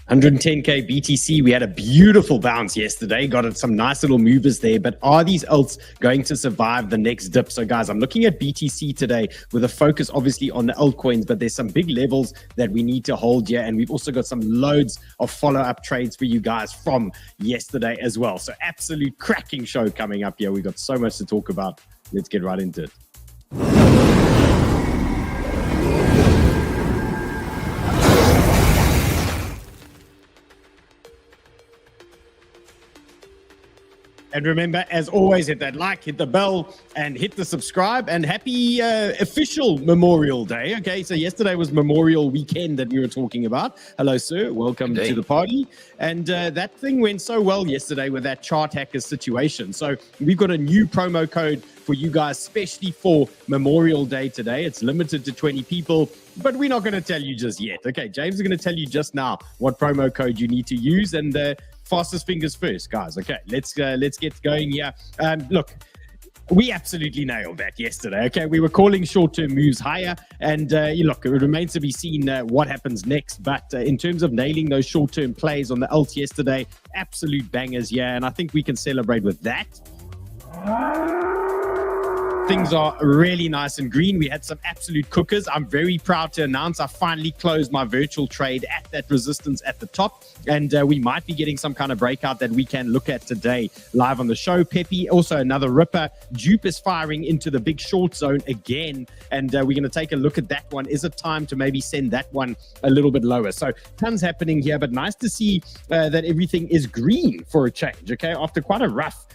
110K BTC, we had a beautiful bounce yesterday, got some nice little movers there, but are these alts going to survive the next dip? So guys, I'm looking at BTC today with a focus obviously on the altcoins, but there's some big levels that we need to hold here, and we've also got some loads of follow-up trades for you guys from yesterday as well. So absolute cracking show coming up here. We've got so much to talk about. Let's get right into it. And remember, as always, hit that like, hit the bell, and hit the subscribe. And happy official Memorial Day. Okay, so yesterday was Memorial Weekend that we were talking about. Hello, sir. Welcome to the party. And that thing went so well yesterday with that chart hackers situation. So we've got a new promo code for you guys, especially for Memorial Day today. It's limited to 20 people, but we're not going to tell you just yet. Okay, James is going to tell you just now what promo code you need to use, and fastest fingers first, guys. Okay, let's get going here. Look, we absolutely nailed that yesterday. Okay, we were calling short-term moves higher, and look, it remains to be seen what happens next. But in terms of nailing those short-term plays on the alts yesterday, absolute bangers, yeah, and I think we can celebrate with that. Things are really nice and green. We had some absolute cookers. I'm very proud to announce I finally closed my virtual trade at that resistance at the top, and we might be getting some kind of breakout that we can look at today live on the show. 𝗵𝗵, also another ripper. 𝗵𝗆 is firing into the big short zone again, and we're going to take a look at that one. Is it time to maybe send that one a little bit lower? So tons happening here, but nice to see that everything is green for a change, okay, after quite a rough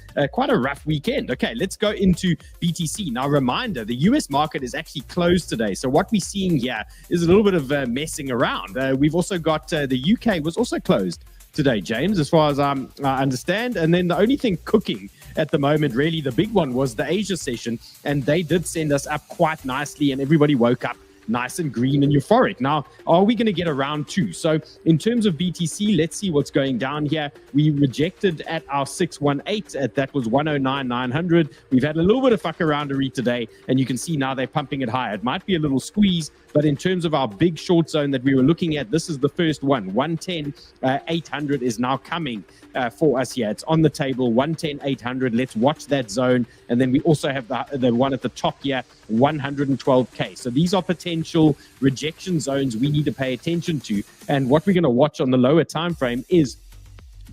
weekend. Okay, let's go into BTC. Now, reminder, the US market is actually closed today. So what we're seeing here is a little bit of messing around. We've also got the UK was also closed today, James, as far as I understand. And then the only thing cooking at the moment, really the big one, was the Asia session. And they did send us up quite nicely, and everybody woke up nice and green and euphoric. Now, are we going to get a round two? So in terms of BTC, let's see what's going down here. We rejected at our 618, that was 109,900. We've had a little bit of fuck aroundery today, and you can see now they're pumping it higher. It might be a little squeeze, but in terms of our big short zone that we were looking at, this is the first one. 110,800 is now coming for us here. It's on the table, 110,800. Let's watch that zone. And then we also have the one at the top here, 112K. So these are potential rejection zones we need to pay attention to. And what we're going to watch on the lower time frame is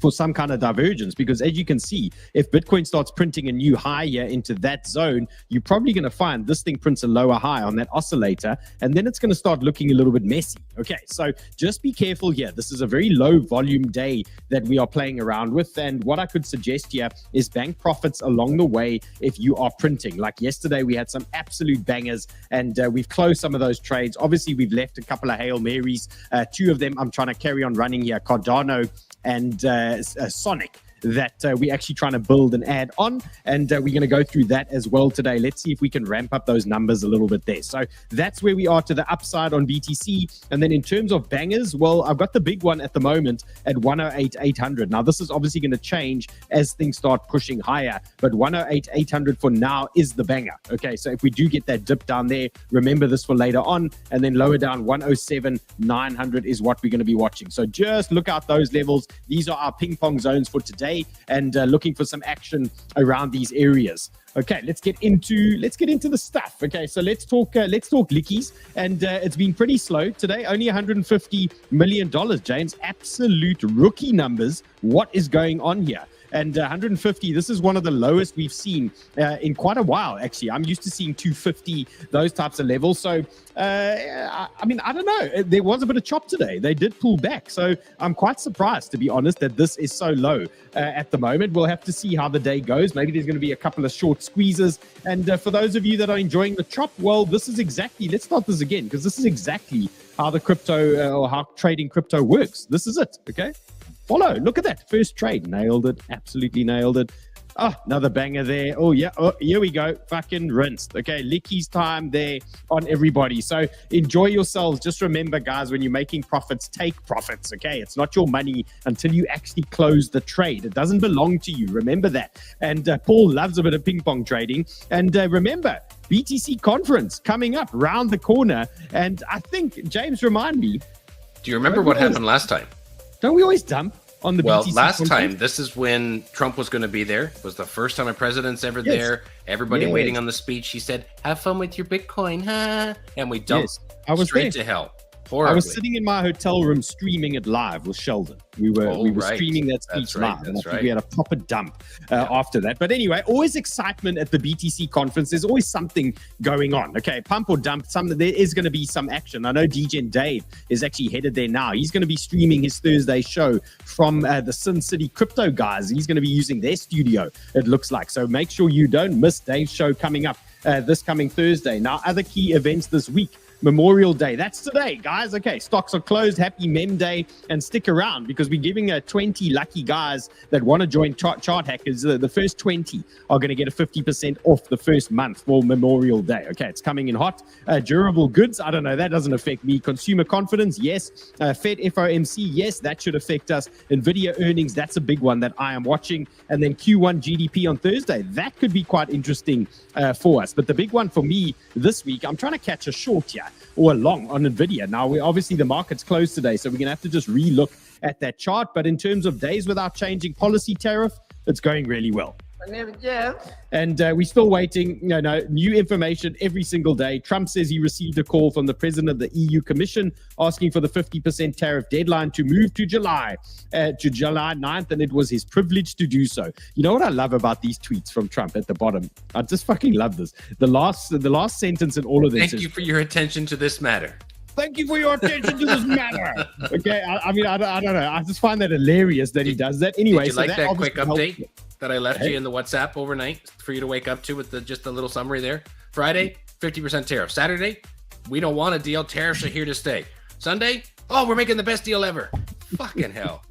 for some kind of divergence, because as you can see, if Bitcoin starts printing a new high here into that zone, you're probably going to find this thing prints a lower high on that oscillator, and then it's going to start looking a little bit messy. Okay, so just be careful here. This is a very low volume day that we are playing around with, and what I could suggest here is bank profits along the way if you are printing. Like yesterday, we had some absolute bangers, and we've closed some of those trades. Obviously, we've left a couple of Hail Marys. Two of them I'm trying to carry on running here, Cardano and Sonic, that we're actually trying to build and add on, and we're going to go through that as well today. Let's see if we can ramp up those numbers a little bit there. So that's where we are to the upside on BTC. And then in terms of bangers, well, I've got the big one at the moment at 108,800. Now this is obviously going to change as things start pushing higher, but 108,800 for now is the banger. Okay, so if we do get that dip down there, remember this for later on, and then lower down 107,900 is what we're going to be watching. So just look out those levels. These are our ping pong zones for today, and looking for some action around these areas. Okay, let's get into the stuff. Okay, so let's talk lickies, and it's been pretty slow today. Only $150 million, James. Absolute rookie numbers. What is going on here? And 150, this is one of the lowest we've seen in quite a while, actually. I'm used to seeing 250, those types of levels. So, I mean, I don't know. There was a bit of chop today. They did pull back. So I'm quite surprised, to be honest, that this is so low at the moment. We'll have to see how the day goes. Maybe there's going to be a couple of short squeezes. And for those of you that are enjoying the chop, well, this is exactly, let's start this again, because this is exactly how the crypto or how trading crypto works. This is it, okay? Follow. Look at that. First trade. Nailed it. Absolutely nailed it. Oh, another banger there. Oh, yeah. Oh, here we go. Fucking rinsed. Okay, lickies time there on everybody. So enjoy yourselves. Just remember, guys, when you're making profits, take profits, okay? It's not your money until you actually close the trade. It doesn't belong to you. Remember that. And Paul loves a bit of ping pong trading. And remember, BTC conference coming up round the corner. And I think, James, remind me. Do you remember what happened last time? Don't we always dump on the BTC last conference? time, this is when Trump was going to be there. It was the first time a president's ever there. Everybody waiting on the speech. He said, "Have fun with your Bitcoin, huh?" And we dumped straight to hell. Horribly. I was sitting in my hotel room streaming it live with Sheldon. We were streaming that speech live. And I think we had a proper dump after that. But anyway, always excitement at the BTC conference. There's always something going on. Okay, pump or dump. There is going to be some action. I know DJ Dave is actually headed there now. He's going to be streaming his Thursday show from the Sin City crypto guys. He's going to be using their studio, it looks like. So make sure you don't miss Dave's show coming up this coming Thursday. Now, other key events this week. Memorial Day. That's today, guys. Okay, stocks are closed. Happy Mem Day. And stick around because we're giving 20 lucky guys that want to join Chart Hackers. The first 20 are going to get a 50% off the first month for Memorial Day. Okay, it's coming in hot. Durable goods. I don't know. That doesn't affect me. Consumer confidence. Yes. Fed FOMC. Yes, that should affect us. NVIDIA earnings. That's a big one that I am watching. And then Q1 GDP on Thursday. That could be quite interesting for us. But the big one for me this week, I'm trying to catch a short here or a long on NVIDIA. Now, obviously the market's closed today, so we're going to have to just re-look at that chart. But in terms of days without changing policy tariff, it's going really well. And we're still waiting, new information every single day. Trump says he received a call from the president of the EU Commission asking for the 50% tariff deadline to move to July 9th, and it was his privilege to do so. You know what I love about these tweets from Trump at the bottom? I just fucking love this. The last sentence in all of this Thank you for your attention to this matter. Thank you for your attention to this matter. Okay, I mean, I don't know. I just find that hilarious that he does that. Anyway, did you like that quick update that I left you in the WhatsApp overnight for you to wake up to with just a little summary there? Friday, 50% tariff. Saturday, we don't want a deal. Tariffs are here to stay. Sunday, we're making the best deal ever. Fucking hell.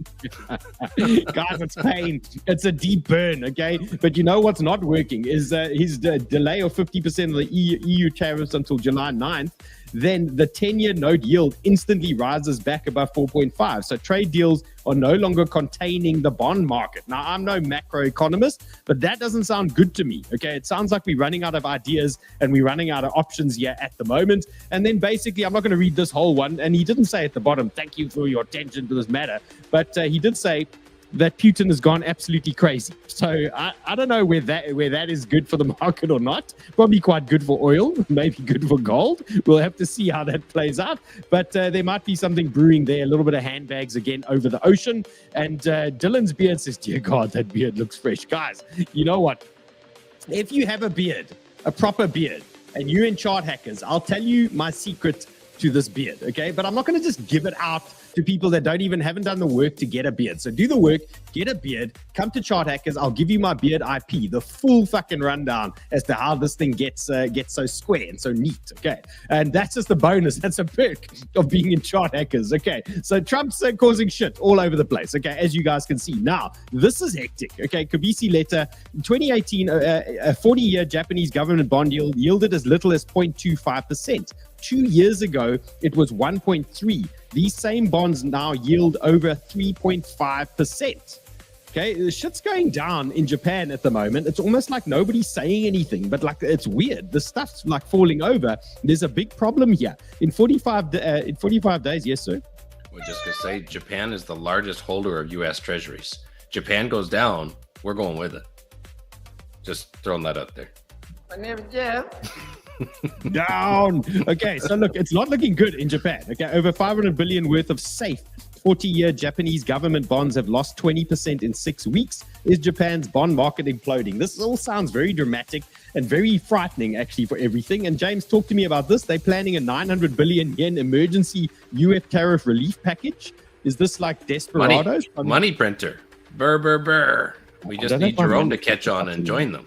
Guys, it's pain. It's a deep burn, okay? But you know what's not working is his delay of 50% of the EU tariffs until July 9th. Then the 10-year note yield instantly rises back above 4.5. So trade deals are no longer containing the bond market. Now, I'm no macroeconomist, but that doesn't sound good to me, okay? It sounds like we're running out of ideas and we're running out of options here at the moment. And then basically, I'm not going to read this whole one. And he didn't say at the bottom, thank you for your attention to this matter. But he did say that Putin has gone absolutely crazy. So I don't know where that is good for the market or not. Probably quite good for oil, maybe good for gold. We'll have to see how that plays out. But there might be something brewing there, a little bit of handbags again over the ocean. And Dylan's beard says, dear God, that beard looks fresh. Guys, you know what? If you have a beard, a proper beard, and you're in Chart Hackers, I'll tell you my secret to this beard, okay? But I'm not going to just give it out to people that haven't done the work to get a beard. So do the work, get a beard, come to Chart Hackers. I'll give you my beard IP, the full fucking rundown as to how this thing gets so square and so neat, okay? And that's just the bonus. That's a perk of being in Chart Hackers, okay? So Trump's causing shit all over the place, okay, as you guys can see. Now, this is hectic, okay? 𝗵𝗍 letter, 2018, a 40-year Japanese government bond yield yielded as little as 0.25%. 2 years ago, it was 1.3. These same bonds now yield over 3.5%. Okay, the shit's going down in Japan at the moment. It's almost like nobody's saying anything, but like it's weird. The stuff's like falling over. There's a big problem here. In 45 days, yes, sir? We're just going to say Japan is the largest holder of U.S. treasuries. Japan goes down, we're going with it. Just throwing that out there. My name is Jeff. Down. Okay, so look, it's not looking good in Japan. Okay, over 500 billion worth of safe 40-year Japanese government bonds have lost 20% in 6 weeks. Is Japan's bond market imploding? This all sounds very dramatic and very frightening, actually, for everything. And James, talk to me about this. They're planning a 900 billion yen emergency UF tariff relief package. Is this like Desperados? Money printer. Brr. We just need Jerome to catch on and join them.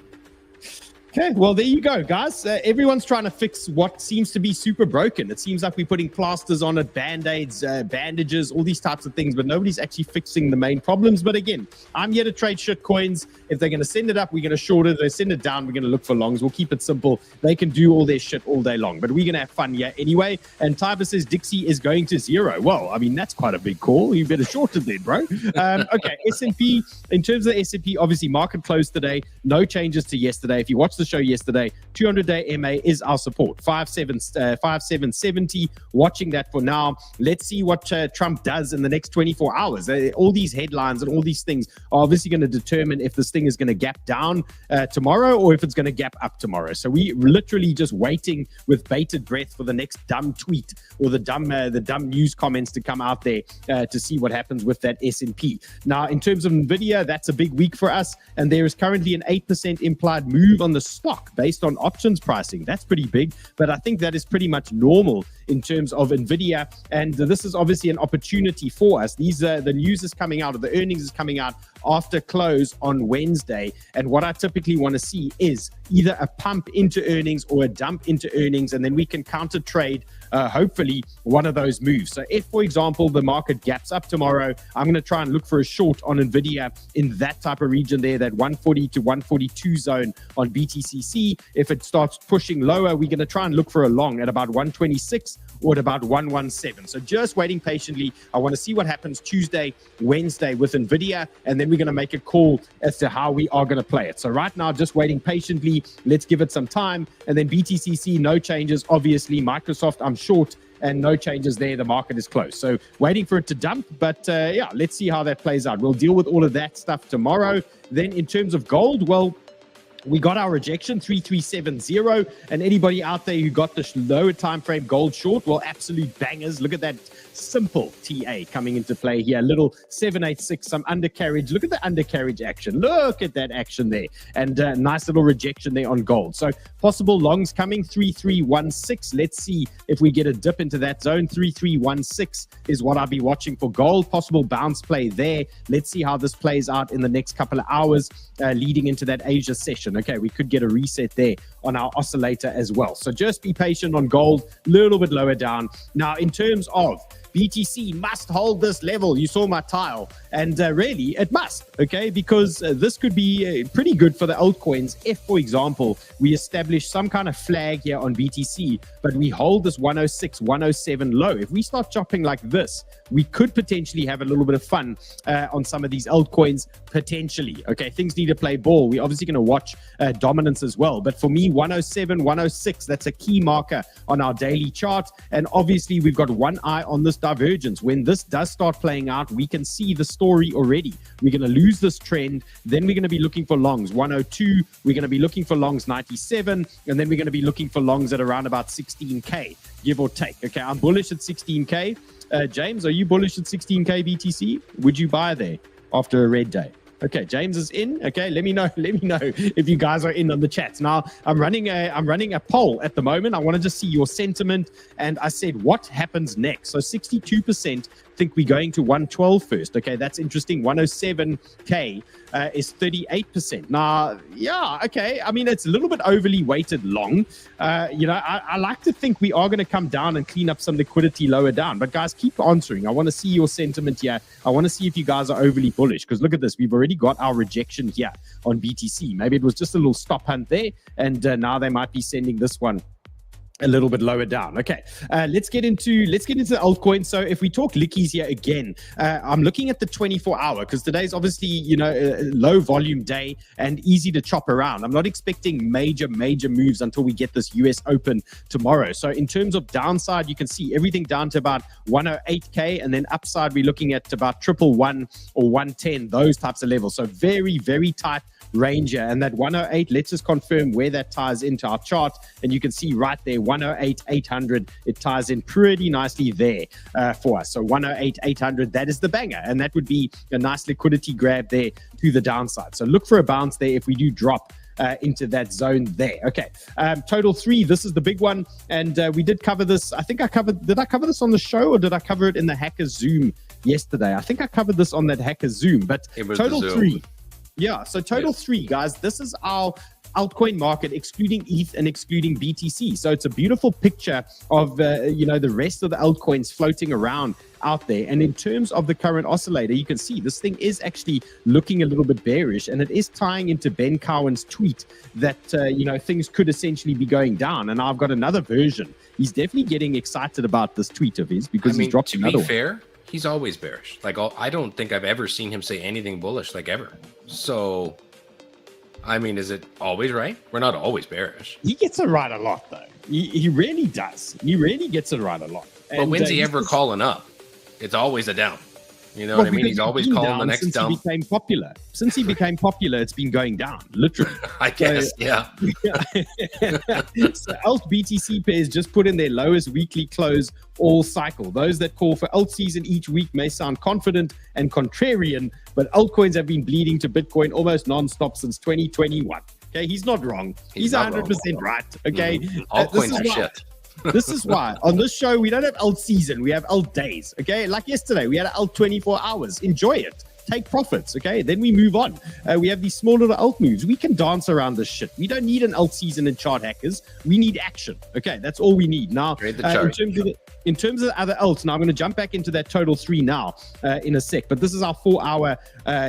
Okay, well, there you go, guys. Everyone's trying to fix what seems to be super broken. It seems like we're putting plasters on it, band-aids, bandages, all these types of things, but nobody's actually fixing the main problems. But again, I'm here to trade shit coins. If they're going to send it up, we're going to short it. If they send it down, we're going to look for longs. We'll keep it simple. They can do all their shit all day long, but we're going to have fun here anyway. And Tyber says Dixie is going to zero. Well, I mean, that's quite a big call. You better short it then, bro. Okay, S&P, in terms of the S&P, obviously market closed today. No changes to yesterday. If you watch the the show yesterday. 200-day MA is our support. 5770. Watching that for now. Let's see what Trump does in the next 24 hours. All these headlines and all these things are obviously going to determine if this thing is going to gap down tomorrow or if it's going to gap up tomorrow. So we literally just waiting with bated breath for the next dumb tweet or the dumb news comments to come out there to see what happens with that S&P. Now, in terms of NVIDIA, that's a big week for us, and there is currently an 8% implied move on the stock based on options pricing. That's pretty big, but I think that is pretty much normal in terms of NVIDIA, and this is obviously an opportunity for us. The news is coming out, or the earnings is coming out after close on Wednesday, and what I typically want to see is either a pump into earnings or a dump into earnings, and then we can counter trade hopefully one of those moves. So if, for example, the market gaps up tomorrow, I'm going to try and look for a short on NVIDIA in that type of region there, that 140 to 142 zone on BTCC. If it starts pushing lower, we're going to try and look for a long at about 126 or at about 117. So just waiting patiently. I want to see what happens Tuesday, Wednesday with NVIDIA, and then we're going to make a call as to how we are going to play it. So right now, just waiting patiently. Let's give it some time. And then BTCC, no changes. Obviously, Microsoft, I'm short, and no changes there. The market is closed. So waiting for it to dump. But yeah, let's see how that plays out. We'll deal with all of that stuff tomorrow. Then in terms of gold, well, we got our rejection 3370, and anybody out there who got the lower time frame gold short, well, absolute bangers. Look at that simple TA coming into play here. Little 786, some undercarriage. Look at the undercarriage action. Look at that action there, and nice little rejection there on gold. So possible longs coming 3316. Let's see if we get a dip into that zone. 3316 is what I'll be watching for gold. Possible bounce play there. Let's see how this plays out in the next couple of hours leading into that Asia session. Okay, we could get a reset there on our oscillator as well. So just be patient on gold, a little bit lower down. Now, in terms of BTC must hold this level. You saw my tile, and really it must, okay, because this could be pretty good for the altcoins if, for example, we establish some kind of flag here on BTC, but we hold this 106, 107 low. If we start chopping like this, we could potentially have a little bit of fun on some of these altcoins, potentially. Okay, things need to play ball. We're obviously going to watch dominance as well, but for me, 107, 106, that's a key marker on our daily chart, and obviously we've got one eye on this divergence. When this does start playing out, we can see the story already. We're going to lose this trend, then we're going to be looking for longs 102, we're going to be looking for longs 97, and then we're going to be looking for longs at around about 16k, give or take. Okay, I'm bullish at 16k. James, are you bullish at 16k BTC? Would you buy there after a red day? Okay, James is in. Okay, let me know if you guys are in on the chats. Now, I'm running a poll at the moment. I want to just see your sentiment, and I said, what happens next? So 62% think we're going to 112 first. Okay, that's interesting. 107k is 38%. Now, yeah, okay. I mean, it's a little bit overly weighted long. I like to think we are going to come down and clean up some liquidity lower down. But guys, keep answering. I want to see your sentiment here. I want to see if you guys are overly bullish, because look at this. We've already got our rejection here on BTC. Maybe it was just a little stop hunt there, and now they might be sending this one a little bit lower down. Okay, let's get into the altcoin. So if we talk lickies here again, I'm looking at the 24-hour because today's obviously a low volume day and easy to chop around. I'm not expecting major moves until we get this US Open tomorrow. So in terms of downside, you can see everything down to about 108k, and then upside we're looking at about 111 or 110, those types of levels. So very tight range here. And that 108, let's just confirm where that ties into our chart, and you can see right there 108 800, it ties in pretty nicely there for us. So 108 800, that is the banger, and that would be a nice liquidity grab there to the downside. So look for a bounce there if we do drop into that zone there. Okay, total 3, this is the big one, and we did cover this. Did I cover this on the show, or did I cover it in the Hacker Zoom yesterday? I think I covered this on that Hacker Zoom, but total 3. Yeah, so total 3, guys. This is our altcoin market, excluding ETH and excluding BTC. So it's a beautiful picture of the rest of the altcoins floating around out there. And in terms of the current oscillator, you can see this thing is actually looking a little bit bearish, and it is tying into Ben Cowan's tweet that things could essentially be going down. And I've got another version. He's definitely getting excited about this tweet of his because he's dropped another one. To be fair, he's always bearish. Like, I don't think I've ever seen him say anything bullish, like, ever. So I mean, is it always right? We're not always bearish. He gets it right a lot, though. He really does. He really gets it right a lot. But when's he ever calling up? It's always a down. You know what I mean? He's always calling the next dump. Since he became popular. Since he became popular, it's been going down, literally. I guess, yeah. So 𝗙𝗵𝗿 pairs just put in their lowest weekly close all cycle. Those that call for alt season each week may sound confident and contrarian, but altcoins have been bleeding to Bitcoin almost non-stop since 2021. Okay, he's not wrong. He's 100% right. Okay, altcoins are shit. This is why on this show we don't have alt season, we have alt days. Okay, like yesterday we had an alt 24 hours. Enjoy it, take profits. Okay, then we move on. We have these small little alt moves. We can dance around this shit. We don't need an alt season in chart hackers. We need action. Okay, that's all we need now. In terms of the other alts, now I'm going to jump back into that total 3 now in a sec, but this is our 4-hour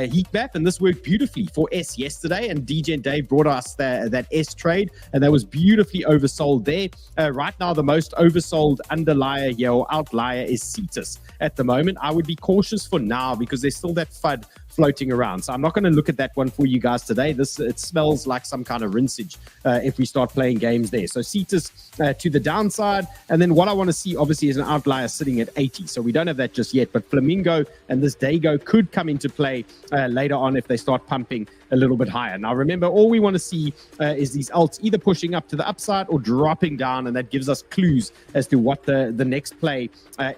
heat map, and this worked beautifully for S yesterday, and DJ and Dave brought us that S trade, and that was beautifully oversold there. Right now, the most oversold underlier here, or outlier, is Cetus at the moment. I would be cautious for now because there's still that FUD floating around. So I'm not going to look at that one for you guys today. It smells like some kind of rinsage if we start playing games there. So Cetus to the downside. And then what I want to see, obviously, is an outlier sitting at 80. So we don't have that just yet. But Flamingo and this Dago could come into play later on if they start pumping a little bit higher. Now, remember, all we want to see is these alts either pushing up to the upside or dropping down, and that gives us clues as to what the next play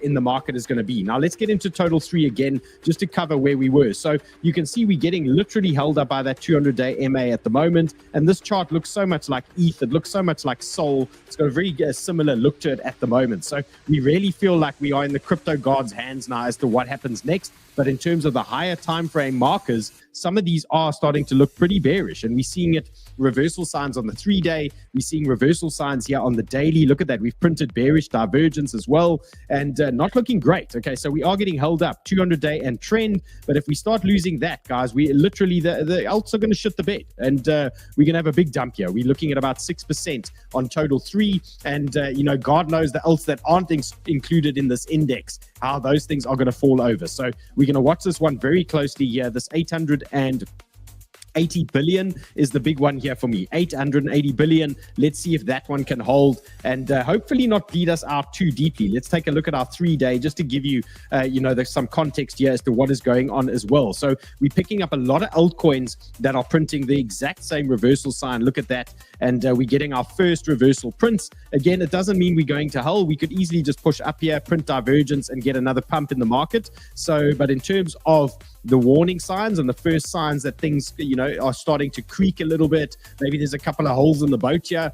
in the market is going to be. Now, let's get into total 3 again, just to cover where we were. So you can see we're getting literally held up by that 200-day MA at the moment, and this chart looks so much like ETH. It looks so much like Sol. It's got a very similar look to it at the moment. So we really feel like we are in the crypto gods' hands now as to what happens next. But in terms of the higher time frame markers, some of these are starting to look pretty bearish, and we're seeing it reversal signs on the 3-day. We're seeing reversal signs here on the daily. Look at that. We've printed bearish divergence as well, and not looking great. Okay, so we are getting held up 200-day and trend, but if we start losing that, guys, we literally, the alts are going to shit the bed, and we're going to have a big dump here. We're looking at about 6% on total 3, and God knows the alts that aren't included in this index, how those things are going to fall over. So we're going to watch this one very closely here. This 880 billion is the big one here for me. 880 billion. Let's see if that one can hold and hopefully not bleed us out too deeply. Let's take a look at our 3-day just to give you, there's some context here as to what is going on as well. So we're picking up a lot of altcoins that are printing the exact same reversal sign. Look at that. And we're getting our first reversal prints. Again, it doesn't mean we're going to hell. We could easily just push up here, print divergence, and get another pump in the market. So, but in terms of the warning signs and the first signs that things, are starting to creak a little bit, maybe there's a couple of holes in the boat here,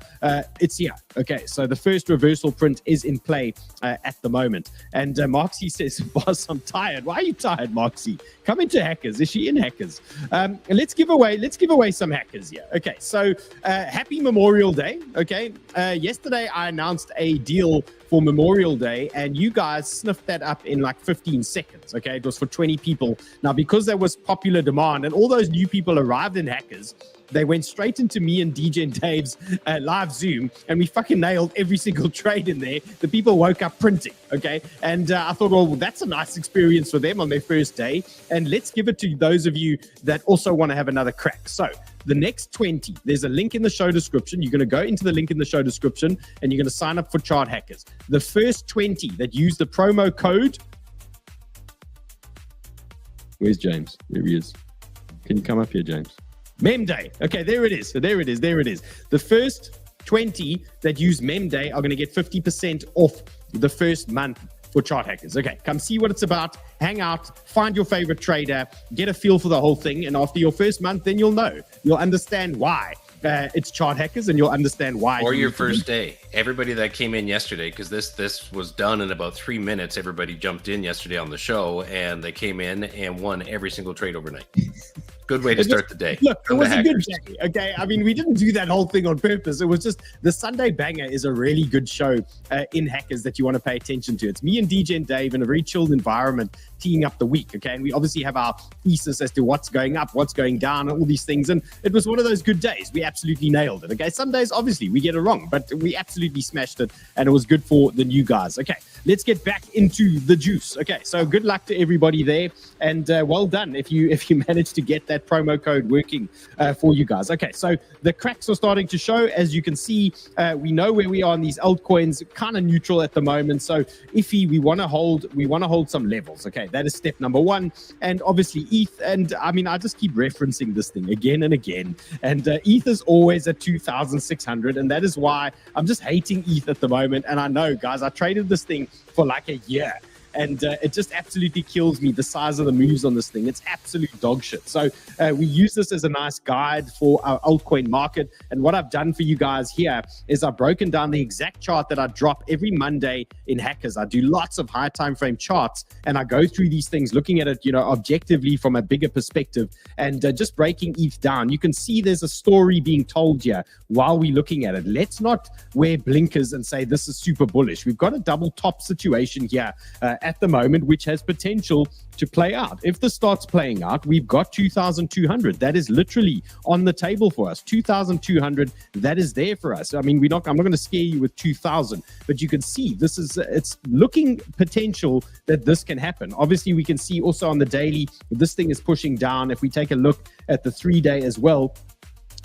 it's here. Okay, so the first reversal print is in play at the moment. And 𝗪𝗀𝗍 says, boss, I'm tired. Why are you tired, 𝗪𝗀𝗍? Come into hackers. Is she in hackers? Let's give away some hackers here. Okay, so happy Memorial Day. Okay, yesterday I announced a deal for Memorial Day, and you guys sniffed that up in like 15 seconds. Okay, it was for 20 people. Now, because there was popular demand and all those new people arrived in hackers, they went straight into me and DJ and Dave's live Zoom, and we fucking nailed every single trade in there. The people woke up printing, okay? And I thought, well, that's a nice experience for them on their first day. And let's give it to those of you that also want to have another crack. So the next 20, there's a link in the show description. You're going to go into the link in the show description, and you're going to sign up for Chart Hackers. The first 20 that use the promo code... Where's James? There he is. Can you come up here, James? Memday. Okay, there it is. So there it is. The first 20 that use Memday are going to get 50% off the first month for Chart Hackers. Okay, come see what it's about. Hang out, find your favorite trader, get a feel for the whole thing. And after your first month, then you'll know. You'll understand why it's Chart Hackers, and you'll understand why. Or your first day. Everybody that came in yesterday, because this was done in about 3 minutes. Everybody jumped in yesterday on the show, and they came in and won every single trade overnight. Good way to start the day. Look, it was a good day, okay? I mean, we didn't do that whole thing on purpose. It was just the Sunday Banger is a really good show in Hackers that you want to pay attention to. It's me and DJ and Dave in a very chilled environment teeing up the week, okay? And we obviously have our thesis as to what's going up, what's going down, and all these things. And it was one of those good days. We absolutely nailed it, okay? Some days, obviously, we get it wrong, but we absolutely smashed it, and it was good for the new guys. Okay, let's get back into the juice. Okay, so good luck to everybody there, and well done if you managed to get that promo code working for you guys. Okay, so the cracks are starting to show. As you can see, we know where we are on these altcoins, kind of neutral at the moment. So iffy, we want to hold some levels. Okay, that is step number one. And obviously ETH, and I mean, I just keep referencing this thing again and again, and ETH is always at 2,600, and that is why I'm just hating ETH at the moment. And I know, guys, I traded this thing for like a year, and it just absolutely kills me, the size of the moves on this thing. It's absolute dog shit. So we use this as a nice guide for our altcoin market. And what I've done for you guys here is I've broken down the exact chart that I drop every Monday in Hackers. I do lots of high time frame charts, and I go through these things, looking at it, objectively from a bigger perspective, and just breaking ETH down. You can see there's a story being told here while we're looking at it. Let's not wear blinkers and say this is super bullish. We've got a double top situation here at the moment, which has potential to play out. If this starts playing out, we've got 2,200. That is literally on the table for us. 2,200, that is there for us. I mean, I'm not going to scare you with 2,000, but you can see it's looking potential that this can happen. Obviously, we can see also on the daily, this thing is pushing down. If we take a look at the 3-day as well,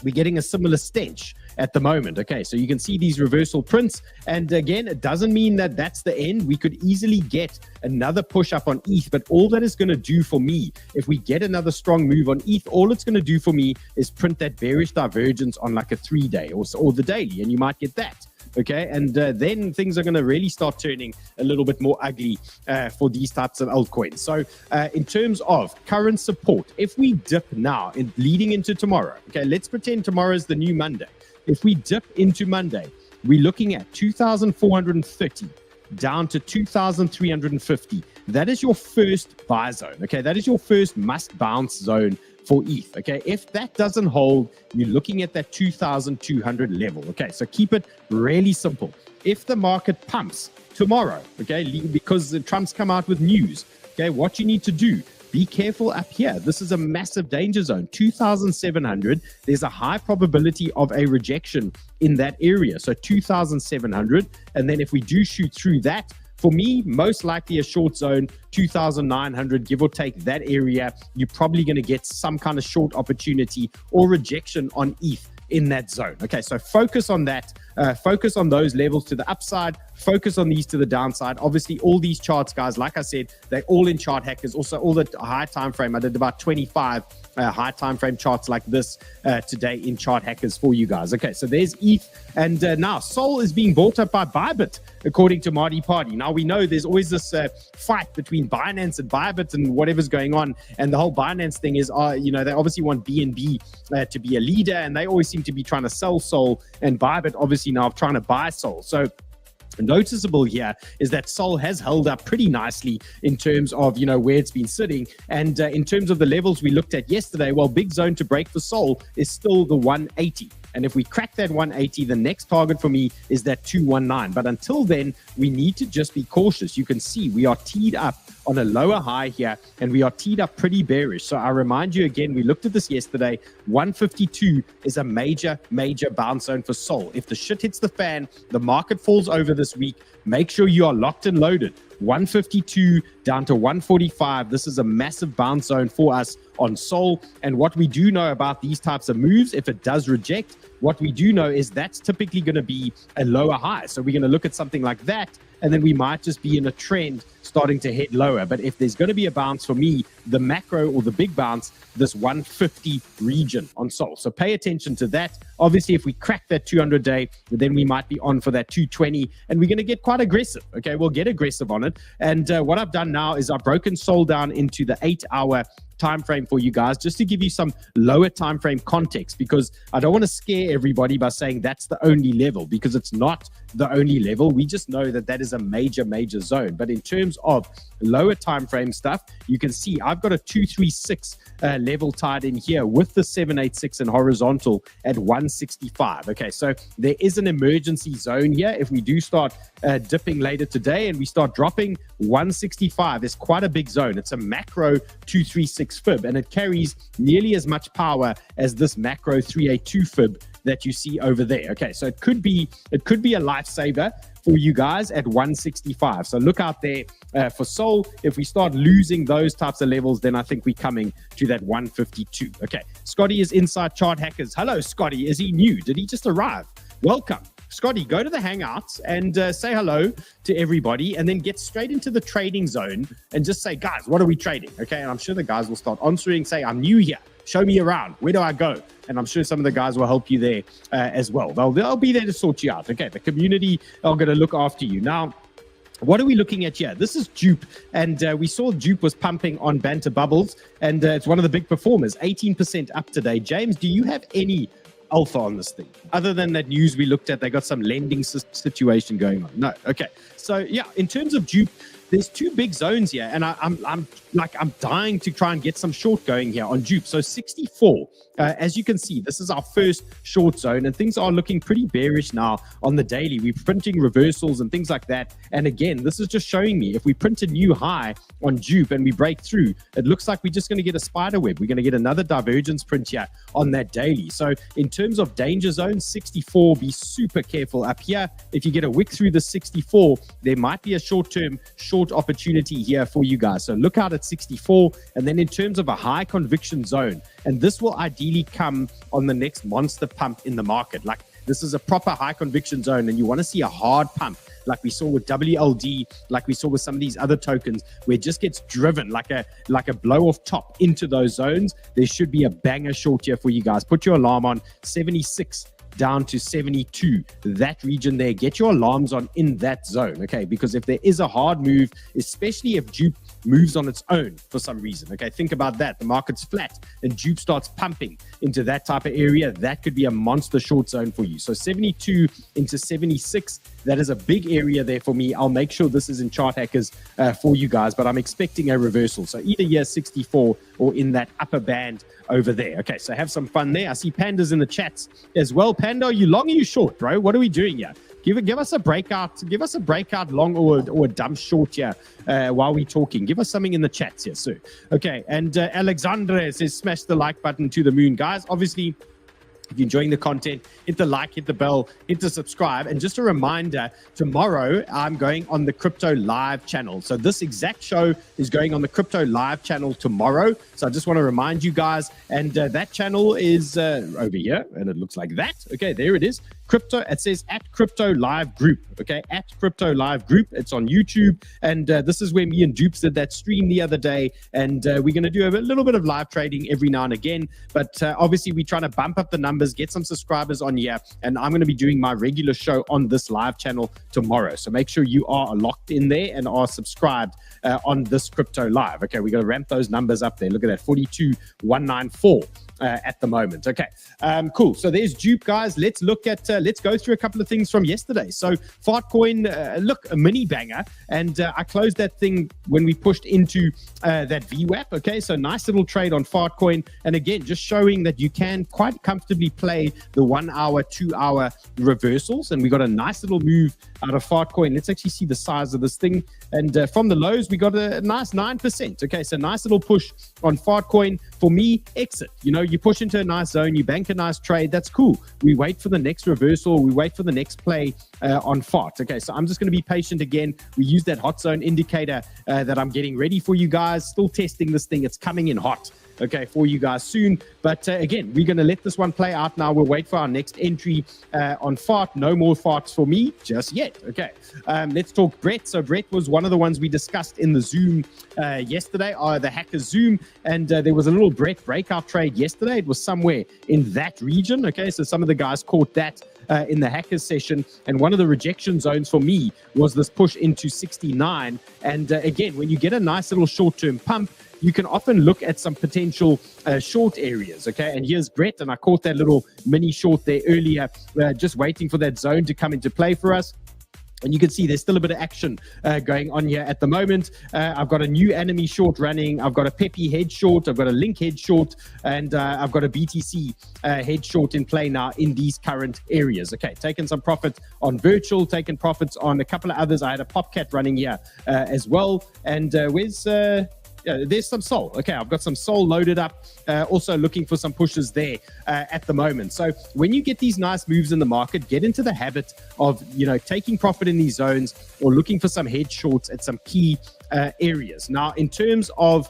we're getting a similar stench at the moment. Okay, so you can see these reversal prints, and again, it doesn't mean that that's the end. We could easily get another push up on ETH, but all that is going to do for me, if we get another strong move on ETH, all it's going to do for me is print that bearish divergence on like a 3-day or the daily, and you might get that. Okay, and then things are going to really start turning a little bit more ugly for these types of altcoins. So in terms of current support, if we dip now leading into tomorrow, okay, let's pretend tomorrow is the new Monday. If we dip into Monday, we're looking at 2,430 down to 2,350. That is your first buy zone. Okay, that is your first must bounce zone for ETH. Okay, if that doesn't hold, you're looking at that 2,200 level. Okay, so keep it really simple. If the market pumps tomorrow, okay, because Trump's come out with news, okay, what you need to do, be careful up here. This is a massive danger zone, 2,700. There's a high probability of a rejection in that area. So 2,700. And then if we do shoot through that, for me, most likely a short zone, 2,900, give or take that area. You're probably going to get some kind of short opportunity or rejection on ETH in that zone. Okay, so focus on that. Focus on those levels to the upside. Focus on these to the downside. Obviously, all these charts, guys, like I said, they're all in Chart Hackers. Also, all the high time frame. I did about 25 high time frame charts like this today in Chart Hackers for you guys. Okay, so there's ETH, and now SOL is being bought up by Bybit, according to 𝗏𝗏𝗏𝗏. Now we know there's always this fight between Binance and Bybit and whatever's going on, and the whole Binance thing is, they obviously want BNB to be a leader, and they always seem to be trying to sell SOL, and Bybit obviously now trying to buy SOL. So noticeable here is that SOL has held up pretty nicely in terms of where it's been sitting, and in terms of the levels we looked at yesterday, well, big zone to break for SOL is still the 180. And if we crack that 180, the next target for me is that 219. But until then, we need to just be cautious. You can see we are teed up on a lower high here, and we are teed up pretty bearish. So I remind you again, we looked at this yesterday, 152 is a major bounce zone for SOL. If the shit hits the fan, the market falls over this week, make sure you are locked and loaded. 152 down to 145. This is a massive bounce zone for us on SOL. And what we do know about these types of moves, if it does reject, what we do know is that's typically going to be a lower high. So we're going to look at something like that, and then we might just be in a trend starting to head lower. But if there's going to be a bounce for me, the macro or the big bounce, this 150 region on SOL. So pay attention to that. Obviously, if we crack that 200-day, then we might be on for that 220, and we're going to get quite aggressive. Okay, we'll get aggressive on it. And what I've done now is I've broken SOL down into the 8-hour time frame for you guys, just to give you some lower time frame context, because I don't want to scare everybody by saying that's the only level, because it's not the only level. We just know that that is a major zone. But in terms of lower time frame stuff, you can see I've got a 236 level tied in here with the 786 and horizontal at 165. Okay, so there is an emergency zone here. If we do start dipping later today and we start dropping, 165 is quite a big zone. It's a macro 236 fib, and it carries nearly as much power as this macro 382 fib that you see over there. Okay, so it could be a lifesaver for you guys at 165. So look out there for SOL. If we start losing those types of levels, then I think we're coming to that 152. Okay, Scotty is inside Chart Hackers. Hello, Scotty. Is he new? Did he just arrive? Welcome. Scotty, go to the Hangouts and say hello to everybody, and then get straight into the trading zone and just say, guys, what are we trading? Okay, and I'm sure the guys will start answering, say, I'm new here. Show me around. Where do I go? And I'm sure some of the guys will help you there as well. They'll be there to sort you out. Okay, the community are going to look after you. Now, what are we looking at here? This is 𝗬𝗎, and we saw 𝗬𝗎 was pumping on Banter Bubbles, and it's one of the big performers, 18% up today. James, do you have any alpha on this thing other than that news we looked at? They got some lending situation going on. No. Okay, so yeah, in terms of 𝗬𝗎, there's two big zones here, and I'm dying to try and get some short going here on 𝗬𝗎. So 64, as you can see, this is our first short zone, and things are looking pretty bearish now on the daily. We're printing reversals and things like that. And again, this is just showing me if we print a new high on 𝗬𝗎 and we break through, it looks like we're just going to get a spider web. We're going to get another divergence print here on that daily. So in terms of danger zone, 64, be super careful up here. If you get a wick through the 64, there might be a short-term short opportunity here for you guys. So look out at 64. And then in terms of a high conviction zone, and this will ideally come on the next monster pump in the market. Like, this is a proper high conviction zone, and you want to see a hard pump like we saw with WLD, like we saw with some of these other tokens, where it just gets driven like a blow off top into those zones. There should be a banger short here for you guys. Put your alarm on 76 down to 72, that region there. Get your alarms on in that zone, okay? Because if there is a hard move, especially if 𝗬𝗎 moves on its own for some reason, okay? Think about that. The market's flat and 𝗬𝗎 starts pumping into that type of area. That could be a monster short zone for you. So 72 into 76, that is a big area there for me. I'll make sure this is in Chart Hackers for you guys, but I'm expecting a reversal. So either here 64 or in that upper band over there. Okay, so have some fun there. I see Panda's in the chats as well. Panda, are you long or you short, bro? What are we doing here? Give us a breakout. Give us a breakout long or a dump short here while we're talking. Give us something in the chats here, sir. Okay, and Alexandre says smash the like button to the moon. Guys, obviously, if you're enjoying the content, hit the like, hit the bell, hit the subscribe. And just a reminder, tomorrow I'm going on the Crypto Live channel. So this exact show is going on the Crypto Live channel tomorrow. So I just want to remind you guys, and that channel is over here, and it looks like that. Okay, there it is. Crypto, it says at Crypto Live Group, okay, at Crypto Live Group. It's on YouTube, and this is where me and 𝗬𝗎 did that stream the other day, and we're going to do a little bit of live trading every now and again, but obviously we're trying to bump up the numbers, get some subscribers on here, and I'm going to be doing my regular show on this live channel tomorrow, so make sure you are locked in there and are subscribed on this Crypto Live. Okay, we're going to ramp those numbers up there. Look at that, 42,194 at the moment. Okay, cool. So there's 𝗬𝗎, guys. Let's look at let's go through a couple of things from yesterday. So Fartcoin, look, a mini banger, and I closed that thing when we pushed into that VWAP. Okay, so nice little trade on Fartcoin, and again, just showing that you can quite comfortably play the 1 hour, 2 hour reversals, and we got a nice little move out of Fartcoin. Let's actually see the size of this thing, and from the lows we got a nice 9%. Okay, so nice little push on Fartcoin. For me, exit. You know, you push into a nice zone, you bank a nice trade, that's cool. We wait for the next reversal, we wait for the next play on Fart. Okay, so I'm just going to be patient again. We use that hot zone indicator that I'm getting ready for you guys. Still testing this thing. It's coming in hot, okay, for you guys soon. But again, we're going to let this one play out now. We'll wait for our next entry on Fart. No more farts for me just yet. Okay, let's talk Brett. So Brett was one of the ones we discussed in the Zoom yesterday, the Hacker Zoom, and there was a little Brett breakout trade yesterday. It was somewhere in that region. Okay, so some of the guys caught that in the hackers session, and one of the rejection zones for me was this push into 69. And again, when you get a nice little short-term pump, you can often look at some potential short areas, okay? And here's Brett, and I caught that little mini short there earlier, just waiting for that zone to come into play for us. And you can see there's still a bit of action going on here at the moment. I've got a new enemy short running. I've got a 𝗵𝗆 head short. I've got a Link head short. And I've got a BTC head short in play now in these current areas. Okay, taking some profit on virtual, taking profits on a couple of others. I had a PopCat running here as well. And there's some SOL. Okay, I've got some SOL loaded up. Also looking for some pushes there at the moment. So when you get these nice moves in the market, get into the habit of, taking profit in these zones or looking for some head shorts at some key areas. Now, in terms of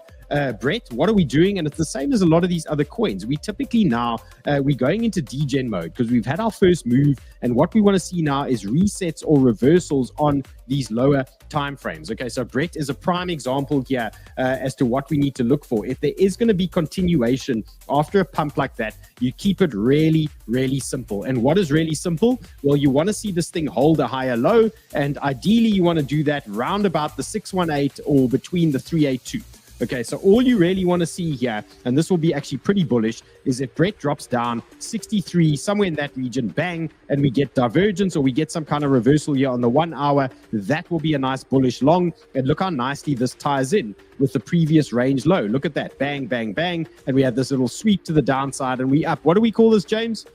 Brett, what are we doing? And it's the same as a lot of these other coins. We typically now, we're going into degen mode because we've had our first move. And what we want to see now is resets or reversals on these lower time frames. Okay, so Brett is a prime example here as to what we need to look for. If there is going to be continuation after a pump like that, you keep it really, really simple. And what is really simple? Well, you want to see this thing hold a higher low. And ideally, you want to do that round about the 618 or between the 382. Okay, so all you really want to see here, and this will be actually pretty bullish, is if Brett drops down 63, somewhere in that region, bang, and we get divergence or we get some kind of reversal here on the 1 hour, that will be a nice bullish long. And look how nicely this ties in with the previous range low. Look at that, bang, bang, bang. And we have this little sweep to the downside and we up. What do we call this, James?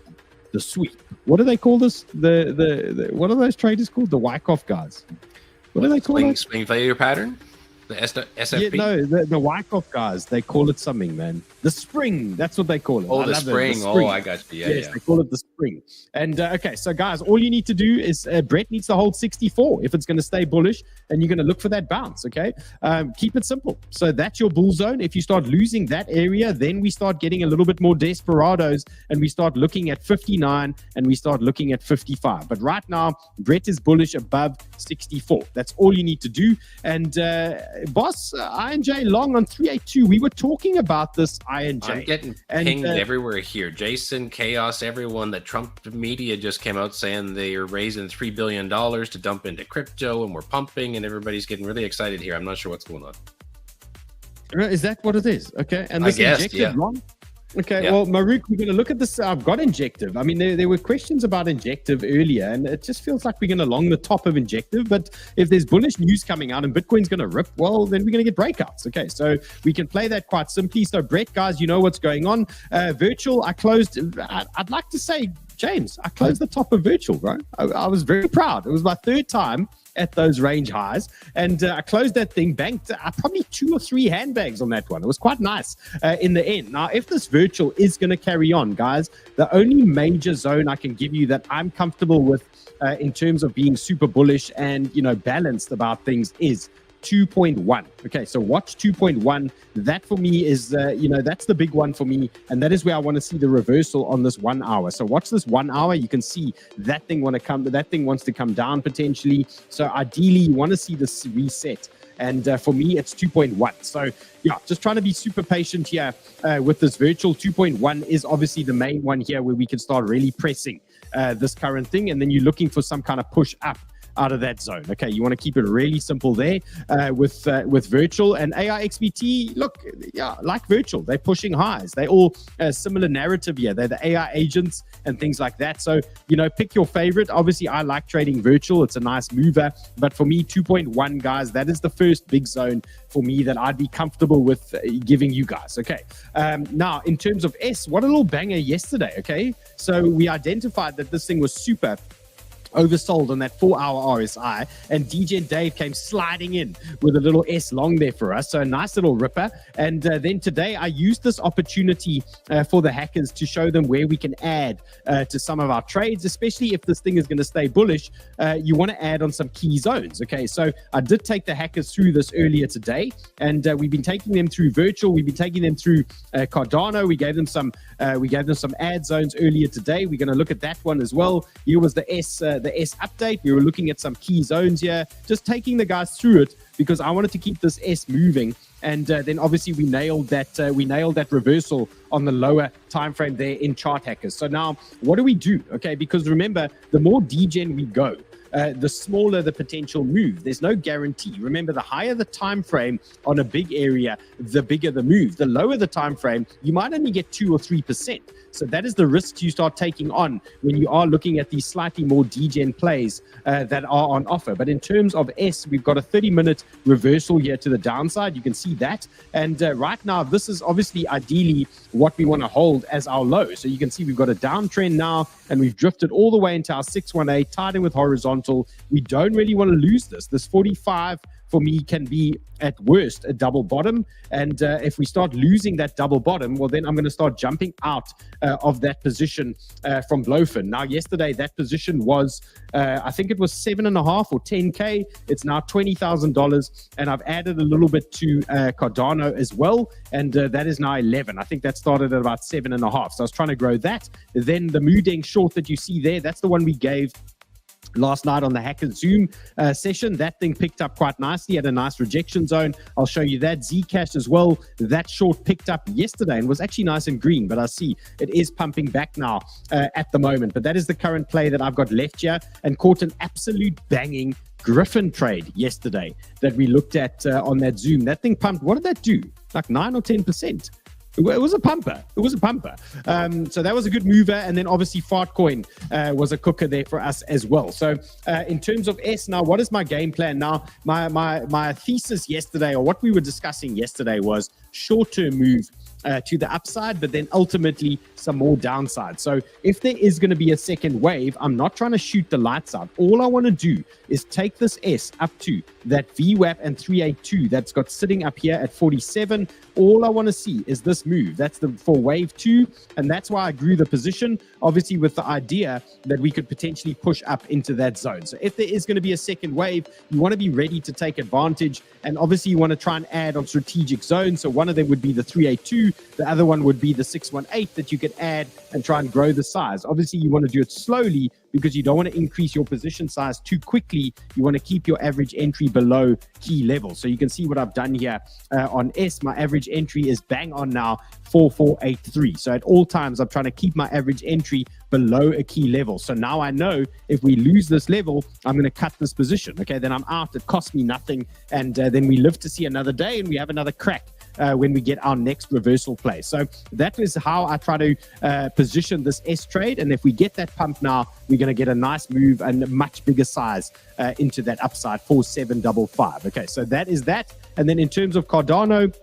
The sweep. What do they call this? The what are those traders called? The Wyckoff guys. What do they call it? Swing failure pattern? The SFP? Yeah, no, the Wyckoff guys, they call it something, man. The spring, that's what they call it. Oh, the spring. Oh, I got you. Yeah, yes, they call it the spring. And okay, so guys, all you need to do is Brett needs to hold 64 if it's going to stay bullish, and you're going to look for that bounce, okay? Keep it simple. So that's your bull zone. If you start losing that area, then we start getting a little bit more desperados, and we start looking at 59, and we start looking at 55. But right now, Brett is bullish above 64. That's all you need to do. And boss, INJ long on 382. We were talking about this INJ. I'm getting pinged everywhere here. Jason, Chaos, everyone. The Trump media just came out saying they are raising $3 billion to dump into crypto, and we're pumping, and everybody's getting really excited here. I'm not sure what's going on. Is that what it is? Okay, and this I guess, injected yeah. long. Okay, Yeah. well, Maruk, we're going to look at this. I've got Injective. I mean, there were questions about Injective earlier, and it just feels like we're going to long the top of Injective. But if there's bullish news coming out and Bitcoin's going to rip, well, then we're going to get breakouts. Okay, so we can play that quite simply. So, Brett, guys, you know what's going on. Virtual, I closed. I'd like to say, James, I closed the top of Virtual, bro. I was very proud. It was my third time at those range highs, and I closed that thing, banked probably 2 or 3 handbags on that one. It was quite nice in the end. Now, if this Virtual is going to carry on, guys, the only major zone I can give you that I'm comfortable with in terms of being super bullish and, balanced about things is 2.1. Okay, so watch 2.1. That for me is, that's the big one for me. And that is where I want to see the reversal on this 1 hour. So watch this 1 hour. You can see that thing wants to come down potentially. So ideally, you want to see this reset. And for me, it's 2.1. So yeah, just trying to be super patient here with this Virtual. 2.1 is obviously the main one here where we can start really pressing this current thing. And then you're looking for some kind of push up out of that zone. Okay, you want to keep it really simple there with Virtual and AIXBT. Look, yeah, like Virtual, they're pushing highs. They all similar narrative here. They're the AI agents and things like that. So, pick your favorite. Obviously, I like trading Virtual. It's a nice mover. But for me, 2.1, guys, that is the first big zone for me that I'd be comfortable with giving you guys. Okay, now in terms of S, what a little banger yesterday. Okay, so we identified that this thing was super oversold on that 4-hour RSI, and DJ Dave came sliding in with a little S long there for us. So a nice little ripper. And then today I used this opportunity for the hackers to show them where we can add to some of our trades, especially if this thing is going to stay bullish. You want to add on some key zones. Okay, so I did take the hackers through this earlier today, and we've been taking them through Virtual. We've been taking them through Cardano. We gave them some ad zones earlier today. We're going to look at that one as well. Here was the S update. We were looking at some key zones here, just taking the guys through it because I wanted to keep this S moving. And then obviously we nailed that reversal on the lower time frame there in Chart Hackers. So now what do we do? Okay, because remember, the more degen we go, the smaller the potential move. There's no guarantee. Remember, the higher the time frame on a big area, the bigger the move. The lower the time frame, you might only get 2 or 3%. So that is the risks you start taking on when you are looking at these slightly more degen plays that are on offer. But in terms of S, we've got a 30-minute reversal here to the downside. You can see that. And right now, this is obviously ideally what we want to hold as our low. So you can see we've got a downtrend now, and we've drifted all the way into our 618, tied in with horizontal. We don't really want to lose this. This 45 for me can be at worst a double bottom, and if we start losing that double bottom, well, then I'm going to start jumping out of that position from 𝗏𝗏. Now, yesterday that position was I think it was 7.5 or 10k. It's now $20,000, and I've added a little bit to Cardano as well, and that is now 11. I think that started at about 7.5, so I was trying to grow that. Then the Moo-Deng short that you see there, that's the one we gave last night on the Hacker Zoom session. That thing picked up quite nicely at a nice rejection zone. I'll show you that. Zcash as well. That short picked up yesterday and was actually nice and green, but I see it is pumping back now at the moment. But that is the current play that I've got left here, and caught an absolute banging Griffin trade yesterday that we looked at on that Zoom. That thing pumped. What did that do? Like 9 or 10%. It was a pumper. It was a pumper. So that was a good mover. And then obviously Fartcoin was a cooker there for us as well. So in terms of S now, what is my game plan now? My thesis yesterday, or what we were discussing yesterday, was short-term move to the upside, but then ultimately some more downside. So if there is going to be a second wave, I'm not trying to shoot the lights out. All I want to do is take this S up to that VWAP and 382 that's got sitting up here at 47. All I want to see is this move. That's for wave 2, and that's why I grew the position, obviously with the idea that we could potentially push up into that zone. So if there is going to be a second wave, you want to be ready to take advantage, and obviously you want to try and add on strategic zones. So one of them would be the 382, the other one would be the 618 that you could add and try and grow the size. Obviously you want to do it slowly, because you don't want to increase your position size too quickly. You want to keep your average entry below key level. So you can see what I've done here on S. My average entry is bang on now 4483. So at all times, I'm trying to keep my average entry below a key level. So now I know if we lose this level, I'm going to cut this position. Okay, then I'm out. It costs me nothing. And then we live to see another day, and we have another crack when we get our next reversal play. So that is how I try to position this S trade. And if we get that pump now, we're going to get a nice move and a much bigger size into that upside, 4755. Okay, so that is that. And then in terms of Cardano,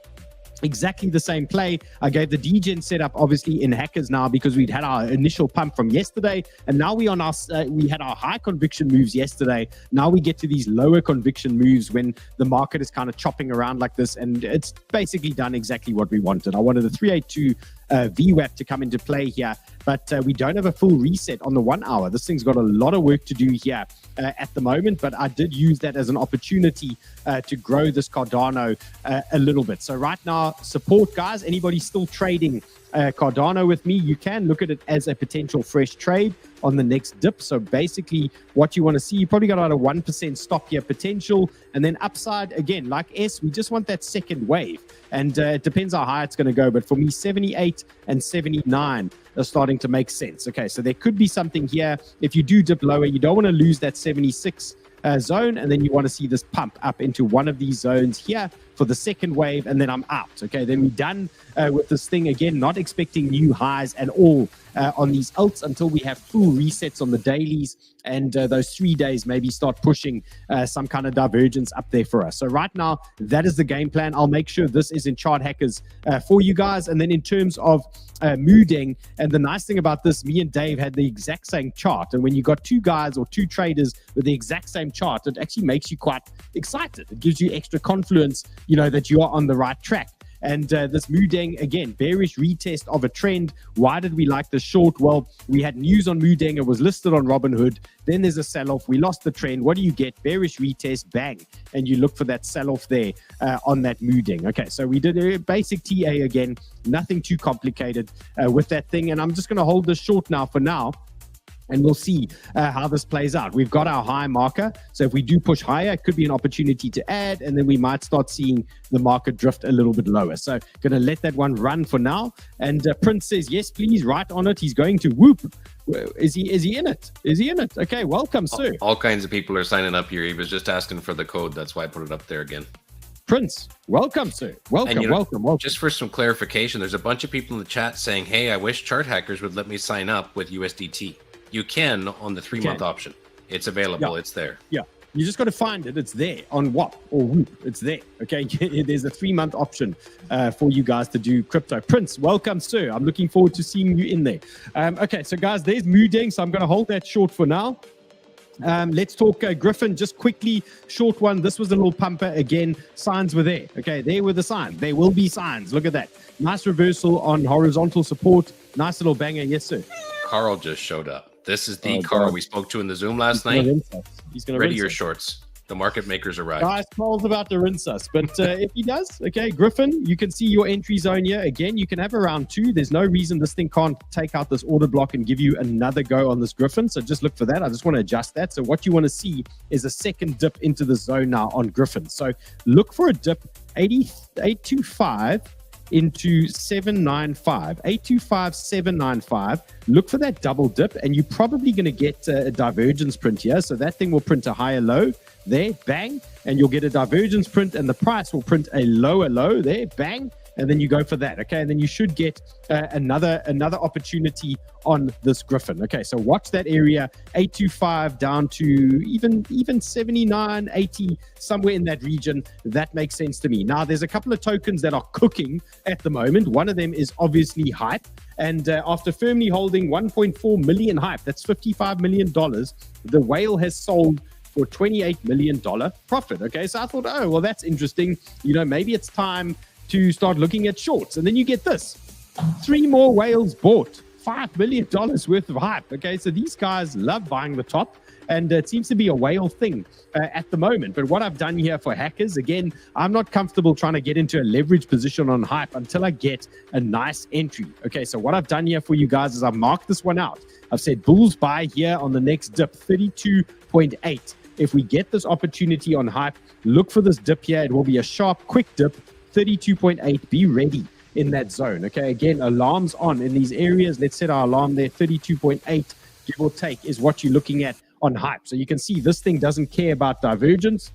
exactly the same play. I gave the degen setup obviously in hackers now, because we'd had our initial pump from yesterday, and now we had our high conviction moves yesterday. Now we get to these lower conviction moves when the market is kind of chopping around like this, and it's basically done exactly what we wanted. I wanted the 382 VWAP to come into play here, but we don't have a full reset on the 1 hour. This thing's got a lot of work to do here at the moment, but I did use that as an opportunity to grow this Cardano a little bit. So right now, support, guys. Anybody still trading Cardano with me, you can look at it as a potential fresh trade on the next dip. So basically what you want to see, you probably got about a 1% stop here potential, and then upside again, like S, we just want that second wave, and it depends how high it's going to go. But for me, 78 and 79 are starting to make sense. Okay, so there could be something here. If you do dip lower, you don't want to lose that 76 zone, and then you want to see this pump up into one of these zones here for the second wave, and then I'm out. Okay, then we're done with this thing. Again, not expecting new highs at all on these alts until we have full resets on the dailies, and those 3 days maybe start pushing some kind of divergence up there for us. So right now, that is the game plan. I'll make sure this is in chart hackers for you guys. And then in terms of Moo-Deng, and the nice thing about this, me and Dave had the exact same chart, and when you got two guys or two traders with the exact same chart, it actually makes you quite excited. It gives you extra confluence, you know, that you are on the right track. And this Moo-Deng, again, bearish retest of a trend. Why did we like the short? Well, we had news on Moo-Deng. It was listed on Robinhood. Then there's a sell-off. We lost the trend. What do you get? Bearish retest, bang. And you look for that sell-off there on that Moo-Deng. Okay, so we did a basic TA again. Nothing too complicated with that thing. And I'm just going to hold this short now for now. and we'll see how this plays out. We've got our high marker. So if we do push higher, it could be an opportunity to add, and then we might start seeing the market drift a little bit lower. So going to let that one run for now. And Prince says, yes, please, right on it. He's going to whoop. Is he in it? Is he in it? Okay, welcome, sir. All kinds of people are signing up here. He was just asking for the code. That's why I put it up there again. Prince, welcome, sir. Welcome, you know, welcome. Just for some clarification, there's a bunch of people in the chat saying, hey, I wish chart hackers would let me sign up with USDT. You can on the 3-month option. It's available. Yeah. It's there. Yeah. You just got to find it. It's there on WAP or Whoop. It's there. Okay. There's a 3-month option for you guys to do crypto. Prince, welcome, sir. I'm looking forward to seeing you in there. Okay. So, guys, there's Mooding. So I'm going to hold that short for now. Let's talk Griffin just quickly. Short one. This was a little pumper again. Signs were there. Okay, there were the signs. There will be signs. Look at that. Nice reversal on horizontal support. Nice little banger. Yes, sir. Carl just showed up. This is the Carl we spoke to in the Zoom last night. He's going to ready your shorts. The market makers arrived. Guys, Carl's about to rinse us. But if he does, okay, Griffin, you can see your entry zone here. Again, you can have around 2. There's no reason this thing can't take out this order block and give you another go on this Griffin. So just look for that. I just want to adjust that. So what you want to see is a second dip into the zone now on Griffin. So look for a dip 825 into 795, 825,795. Look for that double dip, and you're probably going to get a divergence print here. So that thing will print a higher low there, bang, and you'll get a divergence print, and the price will print a lower low there, bang, and then you go for that. Okay, and then you should get another opportunity on this Griffin. Okay, so watch that area 825 down to even 79, 80, somewhere in that region. That makes sense to me. Now there's a couple of tokens that are cooking at the moment. One of them is obviously Hype, and after firmly holding 1.4 million Hype, that's $55 million, the whale has sold for $28 million profit. Okay, so I thought, oh well, that's interesting. You know, maybe it's time to start looking at shorts. And then you get this. 3 more whales bought. $5 million worth of Hype. Okay, so these guys love buying the top, and it seems to be a whale thing at the moment. But what I've done here for hackers, again, I'm not comfortable trying to get into a leverage position on Hype until I get a nice entry. Okay, so what I've done here for you guys is I've marked this one out. I've said bulls buy here on the next dip, 32.8. If we get this opportunity on Hype, look for this dip here. It will be a sharp, quick dip, 32.8. Be ready in that zone. Okay, again, alarms on in these areas. Let's set our alarm there. 32.8, give or take, is what you're looking at on Hype. So you can see this thing doesn't care about divergence.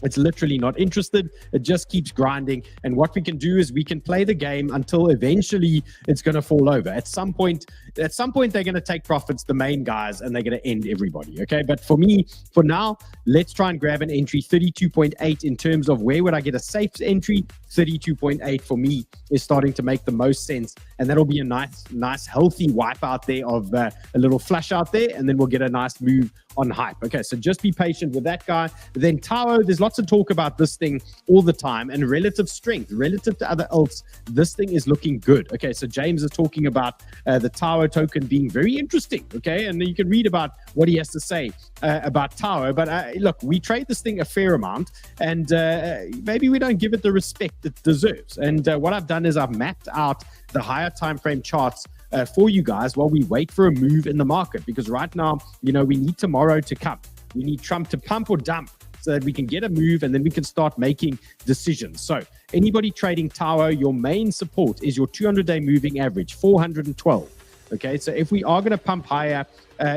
It's literally not interested. It just keeps grinding. And what we can do is we can play the game until eventually it's going to fall over. At some point, they're going to take profits, the main guys, and they're going to end everybody. Okay. But for me, for now, let's try and grab an entry 32.8 in terms of where would I get a safe entry. 32.8 for me is starting to make the most sense. And that'll be a nice, healthy wipe out there of a little flush out there. And then we'll get a nice move on Hype. Okay, so just be patient with that guy. Then 𝗏𝗏, there's lots of talk about this thing all the time, and relative strength, relative to other alts, this thing is looking good. Okay, so James is talking about the 𝗏𝗏 token being very interesting. Okay, and you can read about what he has to say about 𝗏𝗏. But look, we trade this thing a fair amount, and maybe we don't give it the respect it deserves. And what I've done is I've mapped out the higher time frame charts for you guys while we wait for a move in the market, because right now, you know, we need tomorrow to come. We need Trump to pump or dump so that we can get a move, and then we can start making decisions. So anybody trading 𝗏𝗏, your main support is your 200-day moving average, 412. Okay, so if we are going to pump higher,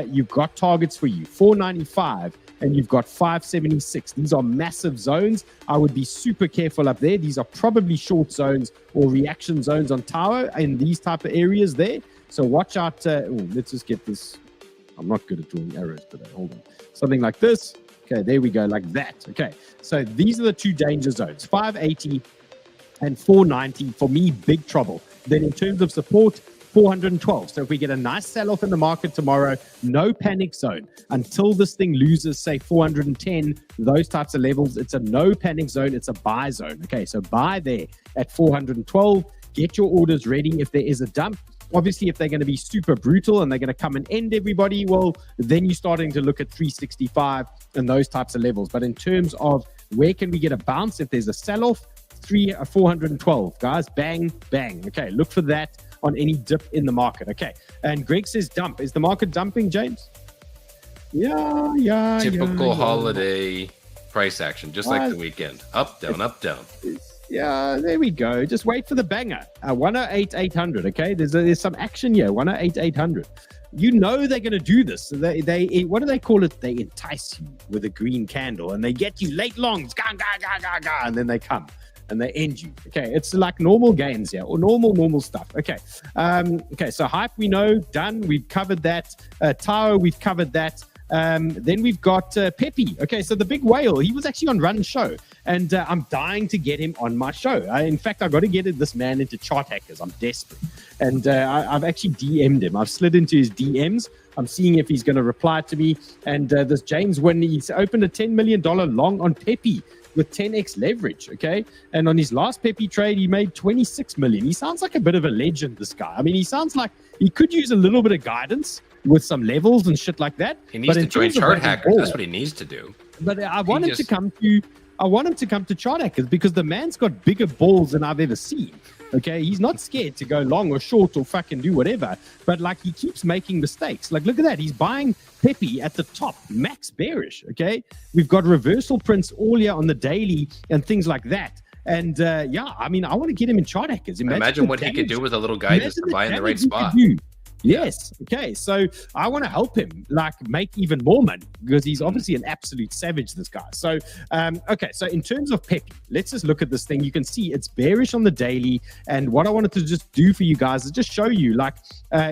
you've got targets for you, 495, and you've got 576. These are massive zones. I would be super careful up there. These are probably short zones or reaction zones on 𝗏𝗏 in these type of areas there. So watch out. Let's just get this. I'm not good at drawing arrows today. Hold on. Something like this. Okay, there we go, like that. Okay, so these are the 2 danger zones, 580 and 490. For me, big trouble. Then in terms of support, 412. So if we get a nice sell-off in the market tomorrow, no panic zone until this thing loses, say 410, those types of levels. It's a no panic zone. It's a buy zone. Okay, so buy there at 412. Get your orders ready if there is a dump. Obviously, if they're going to be super brutal and they're going to come and end everybody, well, then you're starting to look at 365 and those types of levels. But in terms of where can we get a bounce if there's a sell-off, 412, guys, bang, bang. Okay, look for that on any dip in the market. Okay. And Greg says dump. Is the market dumping, James? Yeah. Typical holiday price action, just like the weekend. Up, down, up, down. Yeah, there we go. Just wait for the banger. 108,800. Okay, there's some action here. 108,800. You know they're going to do this. They what do they call it? They entice you with a green candle, and they get you late longs, and then they come and they end you. Okay, it's like normal games here, or normal stuff. Okay, so hype we know, done. We've covered that. Tao, we've covered that. Then we've got 𝗵𝗵𝗵. Okay, so the big whale, he was actually on Run's show, and I'm dying to get him on my show. In fact, I've got to get this man into chart hackers. I'm desperate. And I've actually DM'd him. I've slid into his DMs. I'm seeing if he's going to reply to me. And this James Wynn, he's opened a $10 million long on 𝗵𝗵𝗵 with 10x leverage, okay? And on his last 𝗵𝗵𝗵 trade, he made 26 million. He sounds like a bit of a legend, this guy. I mean, he sounds like he could use a little bit of guidance with some levels and shit like that. He needs to join chart hackers. That's what he needs to do. But I want him to come to chart hackers because the man's got bigger balls than I've ever seen. Okay, he's not scared to go long or short or fucking do whatever, but like he keeps making mistakes. Like, look at that. He's buying 𝗵𝗵𝗵 at the top, max bearish. Okay, we've got reversal prints all here on the daily and things like that. And yeah, I mean, I want to get him in chart hackers. Imagine what he could do with a little guidance to buy in the right spot. Yes. Okay. So I want to help him like make even more money because he's obviously an absolute savage, this guy. So, okay. So in terms of 𝗵𝗵𝗵, let's just look at this thing. You can see it's bearish on the daily. And what I wanted to just do for you guys is just show you like,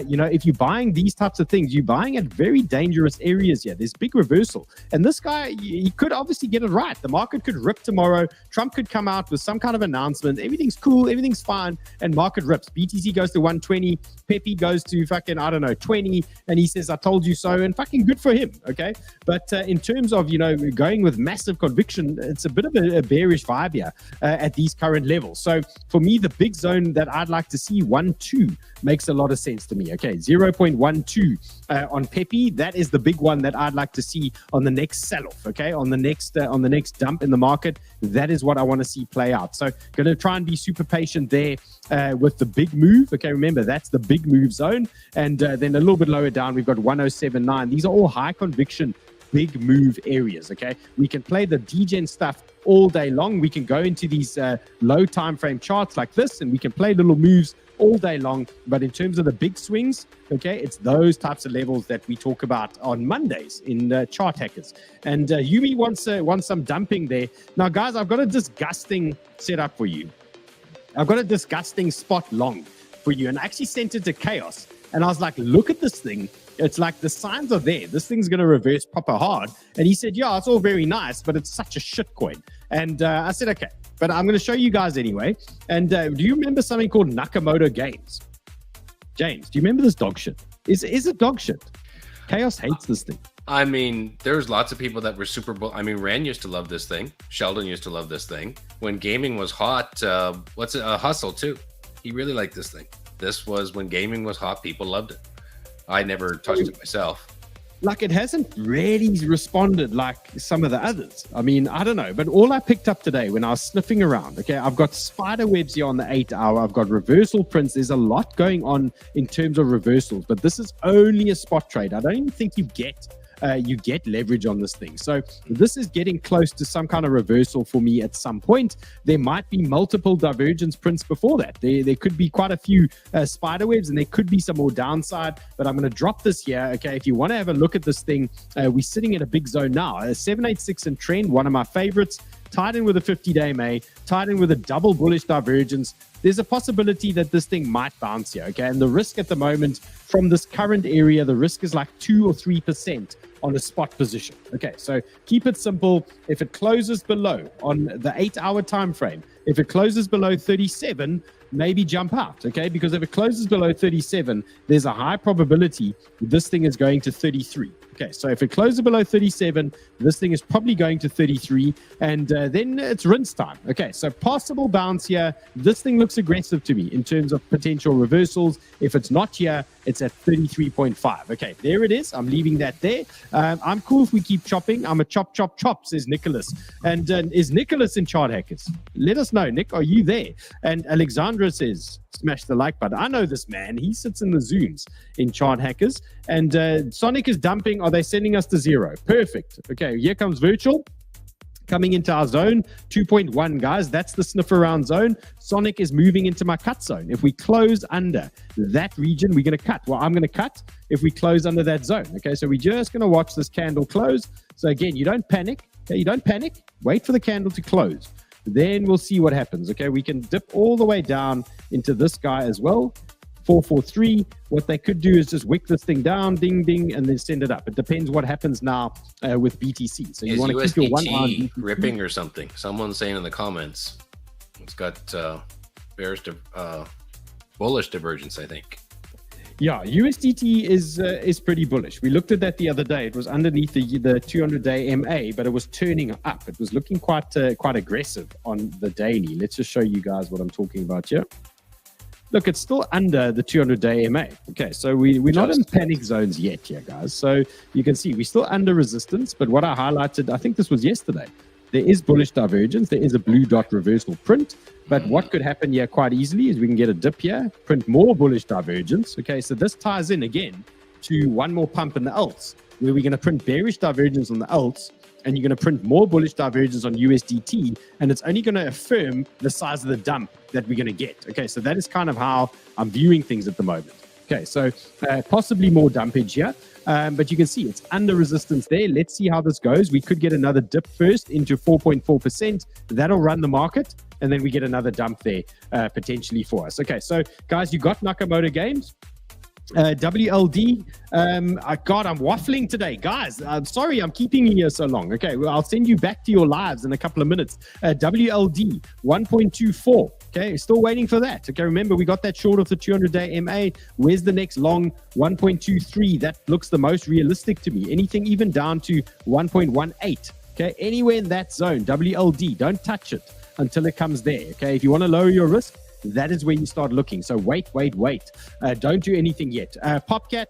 you know, if you're buying these types of things, you're buying at very dangerous areas here. There's big reversal. And this guy, he could obviously get it right. The market could rip tomorrow. Trump could come out with some kind of announcement. Everything's cool. Everything's fine. And market rips. BTC goes to 120. 𝗵𝗵𝗵 goes to fucking, I don't know, 20. And he says, I told you so. And fucking good for him. Okay. But in terms of, you know, going with massive conviction, it's a bit of a bearish vibe here at these current levels. So for me, the big zone that I'd like to see, 1.2, makes a lot of sense to me. Okay. 0.12 on 𝗵𝗵𝗵. That is the big one that I'd like to see on the next sell-off. Okay. On the next dump in the market. That is what I want to see play out. So going to try and be super patient there with the big move. Okay. Remember, that's the big move zone. And then a little bit lower down, we've got 107.9. These are all high conviction, big move areas. Okay. We can play the degen stuff all day long. We can go into these low time frame charts like this, and we can play little moves all day long. But in terms of the big swings, okay, it's those types of levels that we talk about on Mondays in chart hackers. And Yumi wants some dumping there. Now, guys, I've got a disgusting setup for you. I've got a disgusting spot long for you, and I actually sent it to Chaos. And I was like, look at this thing. It's like the signs are there. This thing's going to reverse proper hard. And he said, yeah, it's all very nice, but it's such a shit coin. And I said, okay, but I'm going to show you guys anyway. And do you remember something called Nakamoto Games? James, do you remember this dog shit? Is it dog shit? Chaos hates this thing. I mean, there's lots of people that were super I mean, Ran used to love this thing. Sheldon used to love this thing. When gaming was hot, 𝗏𝗏𝗏 too. He really liked this thing. This was when gaming was hot. People loved it. I never touched it myself. Like, it hasn't really responded like some of the others. I mean, I don't know. But all I picked up today when I was sniffing around, okay, I've got spider webs here on the 8 hour. I've got reversal prints. There's a lot going on in terms of reversals. But this is only a spot trade. I don't even think you get leverage on this thing. So this is getting close to some kind of reversal for me at some point. There might be multiple divergence prints before that. There could be quite a few spider webs, and there could be some more downside, but I'm going to drop this here. Okay, if you want to have a look at this thing, we're sitting in a big zone now. 786 and trend, one of my favorites, tied in with a 50-day May, tied in with a double bullish divergence. There's a possibility that this thing might bounce here, okay? And the risk at the moment from this current area, the risk is like 2 or 3% on a spot position. Okay, so keep it simple. If it closes below on the 8 hour time frame, if it closes below 37, maybe jump out, okay? Because if it closes below 37, there's a high probability this thing is going to 33. Okay, so if it closes below 37, this thing is probably going to 33, and then it's rinse time. Okay, so possible bounce here. This thing looks aggressive to me in terms of potential reversals. If it's not here, It's at 33.5. Okay, there it is. I'm leaving that there. I'm cool if we keep chopping. I'm a chop, says Nicholas. And is Nicholas in Chart Hackers? Let us know, Nick. Are you there? And Alexandra says, smash the like button. I know this man. He sits in the Zooms in Chart Hackers. And Sonic is dumping. Are they sending us to 0? Perfect. Okay, here comes Virtual. Coming into our zone, 2.1, guys. That's the sniff around zone. Sonic is moving into my cut zone. If we close under that region, we're going to cut. Well, I'm going to cut if we close under that zone. Okay, so we're just going to watch this candle close. So again, you don't panic. Okay, you don't panic. Wait for the candle to close. Then we'll see what happens. Okay, we can dip all the way down into this guy as well. 443. What they could do is just wick this thing down, ding, ding, and then send it up. It depends what happens now with BTC. So you want to keep your one eye ripping or something. Someone's saying in the comments, it's got bullish divergence, I think. Yeah, USDT is pretty bullish. We looked at that the other day. It was underneath the 200-day MA, but it was turning up. It was looking quite aggressive on the daily. Let's just show you guys what I'm talking about here. Look, it's still under the 200-day MA. Okay, so we're not in panic zones yet here, guys. So you can see we're still under resistance, but what I highlighted, I think this was yesterday, there is bullish divergence. There is a blue dot reversal print, but what could happen here quite easily is we can get a dip here, print more bullish divergence. Okay, so this ties in again to one more pump in the alts, where we're going to print bearish divergence on the alts, and you're going to print more bullish divergence on USDT, and it's only going to affirm the size of the dump that we're going to get. Okay, so that is kind of how I'm viewing things at the moment. Okay, so possibly more dumpage here, but you can see it's under resistance there. Let's see how this goes. We could get another dip first into 4.4%. That'll run the market, and then we get another dump there potentially for us. Okay, so guys, you got Nakamoto Games. WLD, God, I'm waffling today, guys. I'm sorry I'm keeping you here so long. Okay, well, I'll send you back to your lives in a couple of minutes. WLD 1.24. Okay, still waiting for that. Okay, remember we got that short of the 200-day MA. Where's the next long? 1.23. That looks the most realistic to me. Anything even down to 1.18. Okay, anywhere in that zone. WLD, don't touch it until it comes there. Okay, if you want to lower your risk, that is where you start looking. So wait. Don't do anything yet. Popcat,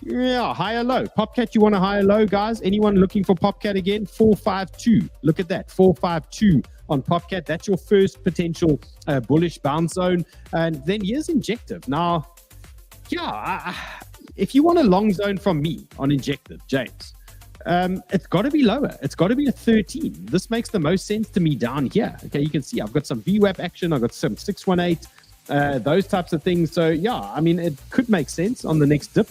yeah, higher low. Popcat, you want a higher low, guys? Anyone looking for Popcat again? 452. Look at that, 452 on Popcat. That's your first potential bullish bounce zone. And then here's Injective. Now, yeah, if you want a long zone from me on Injective, James, it's got to be lower. It's got to be a 13. This makes the most sense to me down here. Okay, you can see I've got some VWAP action. I've got some 618, those types of things. So yeah, I mean, it could make sense on the next dip.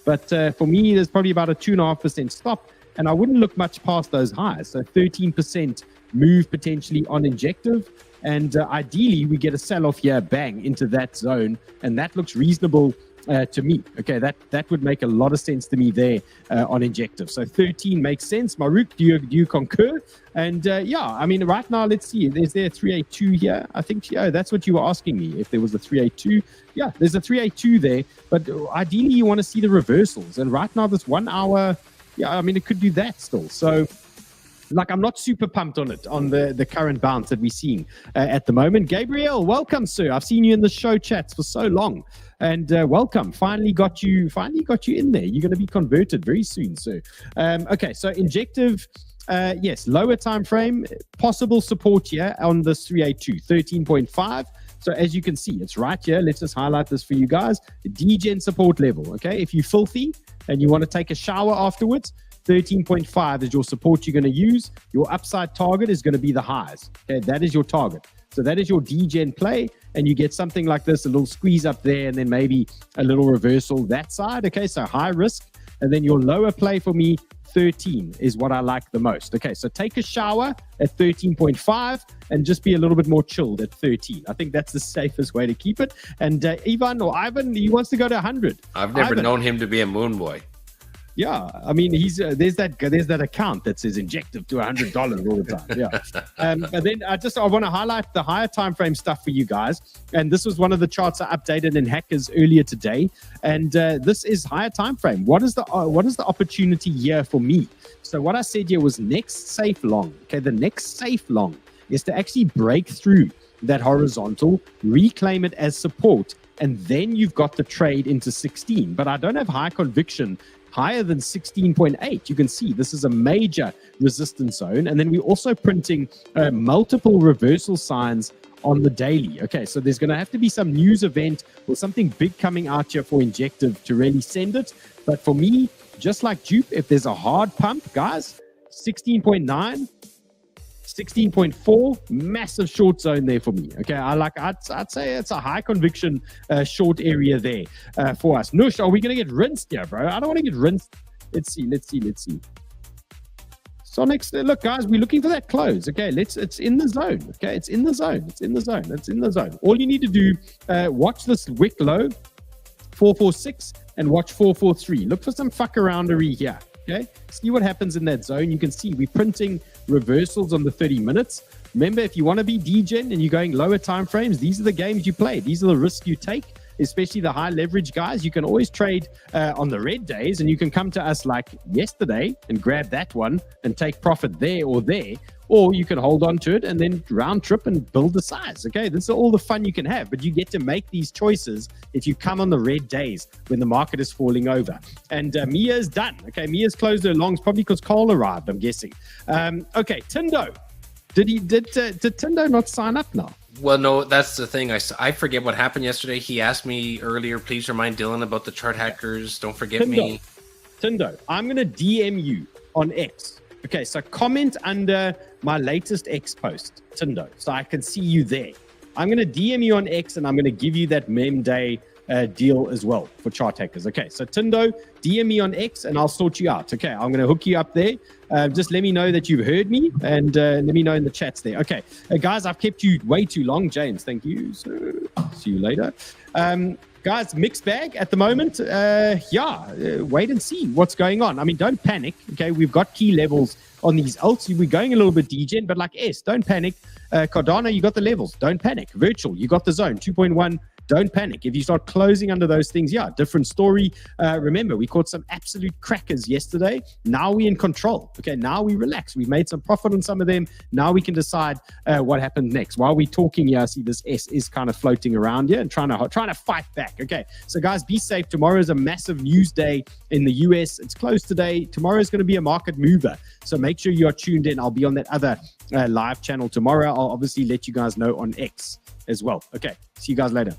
But for me, there's probably about a 2.5% stop. And I wouldn't look much past those highs. So 13% move potentially on Injective. And ideally, we get a sell-off here, bang, into that zone. And that looks reasonable to me. Okay, that would make a lot of sense to me there on Injective. So 13 makes sense. Maruk, do you concur? And yeah, I mean, right now, let's see. Is there a 382 here? I think, yeah, that's what you were asking me, if there was a 382. Yeah, there's a 382 there. But ideally, you want to see the reversals. And right now, this 1 hour, yeah, I mean, it could do that still. So like, I'm not super pumped on it, on the current bounce that we're seeing at the moment. Gabriel, welcome, sir. I've seen you in the show chats for so long. And welcome. Finally got you in there. You're going to be converted very soon, sir. Okay, so Injective, yes, lower time frame, possible support here on this 382, 13.5. So as you can see, it's right here. Let's just highlight this for you guys. The DGen support level, okay? If you're filthy and you want to take a shower afterwards, 13.5 is your support you're going to use. Your upside target is going to be the highs. Okay, that is your target. So that is your DGen play, and you get something like this, a little squeeze up there, and then maybe a little reversal that side. Okay, so high risk. And then your lower play for me, 13 is what I like the most. Okay, so take a shower at 13.5 and just be a little bit more chilled at 13. I think that's the safest way to keep it. And Ivan, he wants to go to 100. I've never known him to be a moon boy. Yeah, I mean, he's there's that account that says Injective to $100 all the time. Yeah, but then I want to highlight the higher time frame stuff for you guys. And this was one of the charts I updated in Hackers earlier today. And this is higher time frame. What is the opportunity here for me? So what I said here was next safe long. Okay, the next safe long is to actually break through that horizontal, reclaim it as support, and then you've got the trade into 16. But I don't have high conviction higher than 16.8. You can see this is a major resistance zone. And then we're also printing multiple reversal signs on the daily. Okay, so there's going to have to be some news event or something big coming out here for Injective to really send it. But for me, just like Dupe, if there's a hard pump, guys, 16.9, 16.4, massive short zone there for me. Okay, I'd say it's a high conviction short area there for us. Nush, are we going to get rinsed here, bro? I don't want to get rinsed. Let's see. So next, look, guys, we're looking for that close. Okay, it's in the zone. Okay, it's in the zone. All you need to do, watch this wick low, 446, and watch 443. Look for some fuckaroundery here. Okay, see what happens in that zone. You can see we're printing reversals on the 30 minutes. Remember, if you want to be degen and you're going lower time frames, these are the games you play. These are the risks you take, especially the high leverage guys. You can always trade on the red days, and you can come to us like yesterday and grab that one and take profit there, or you can hold on to it and then round trip and build the size. Okay, this is all the fun you can have, but you get to make these choices if you come on the red days when the market is falling over. And Mia is done. Okay, Mia's closed her longs probably because Cole arrived, I'm guessing. Okay, Tindo. Did Tindo not sign up now? Well, no, that's the thing. I forget what happened yesterday. He asked me earlier, please remind Dylan about the chart hackers. Don't forget me. Tindo, I'm going to DM you on X. Okay, so comment under my latest X post, Tindo, so I can see you there. I'm going to DM you on X, and I'm going to give you that mem day deal as well for chart hackers. Okay, so Tindo, DM me on X, and I'll sort you out. Okay, I'm going to hook you up there. Just let me know that you've heard me, and let me know in the chats there. Okay, guys, I've kept you way too long. James, thank you. So, see you later. Guys, mixed bag at the moment. Wait and see what's going on. I mean, don't panic. Okay, we've got key levels on these alts. We're going a little bit degen, but like don't panic. Cardano, you got the levels. Don't panic. Virtual, you got the zone. 2.1. Don't panic. If you start closing under those things, different story. Remember, we caught some absolute crackers yesterday. Now we're in control. Okay, now we relax. We've made some profit on some of them. Now we can decide what happens next. While we're talking here, I see this S is kind of floating around here and trying to fight back. Okay, so guys, be safe. Tomorrow is a massive news day in the US. It's closed today. Tomorrow is going to be a market mover. So make sure you are tuned in. I'll be on that other live channel tomorrow. I'll obviously let you guys know on X as well. Okay, see you guys later.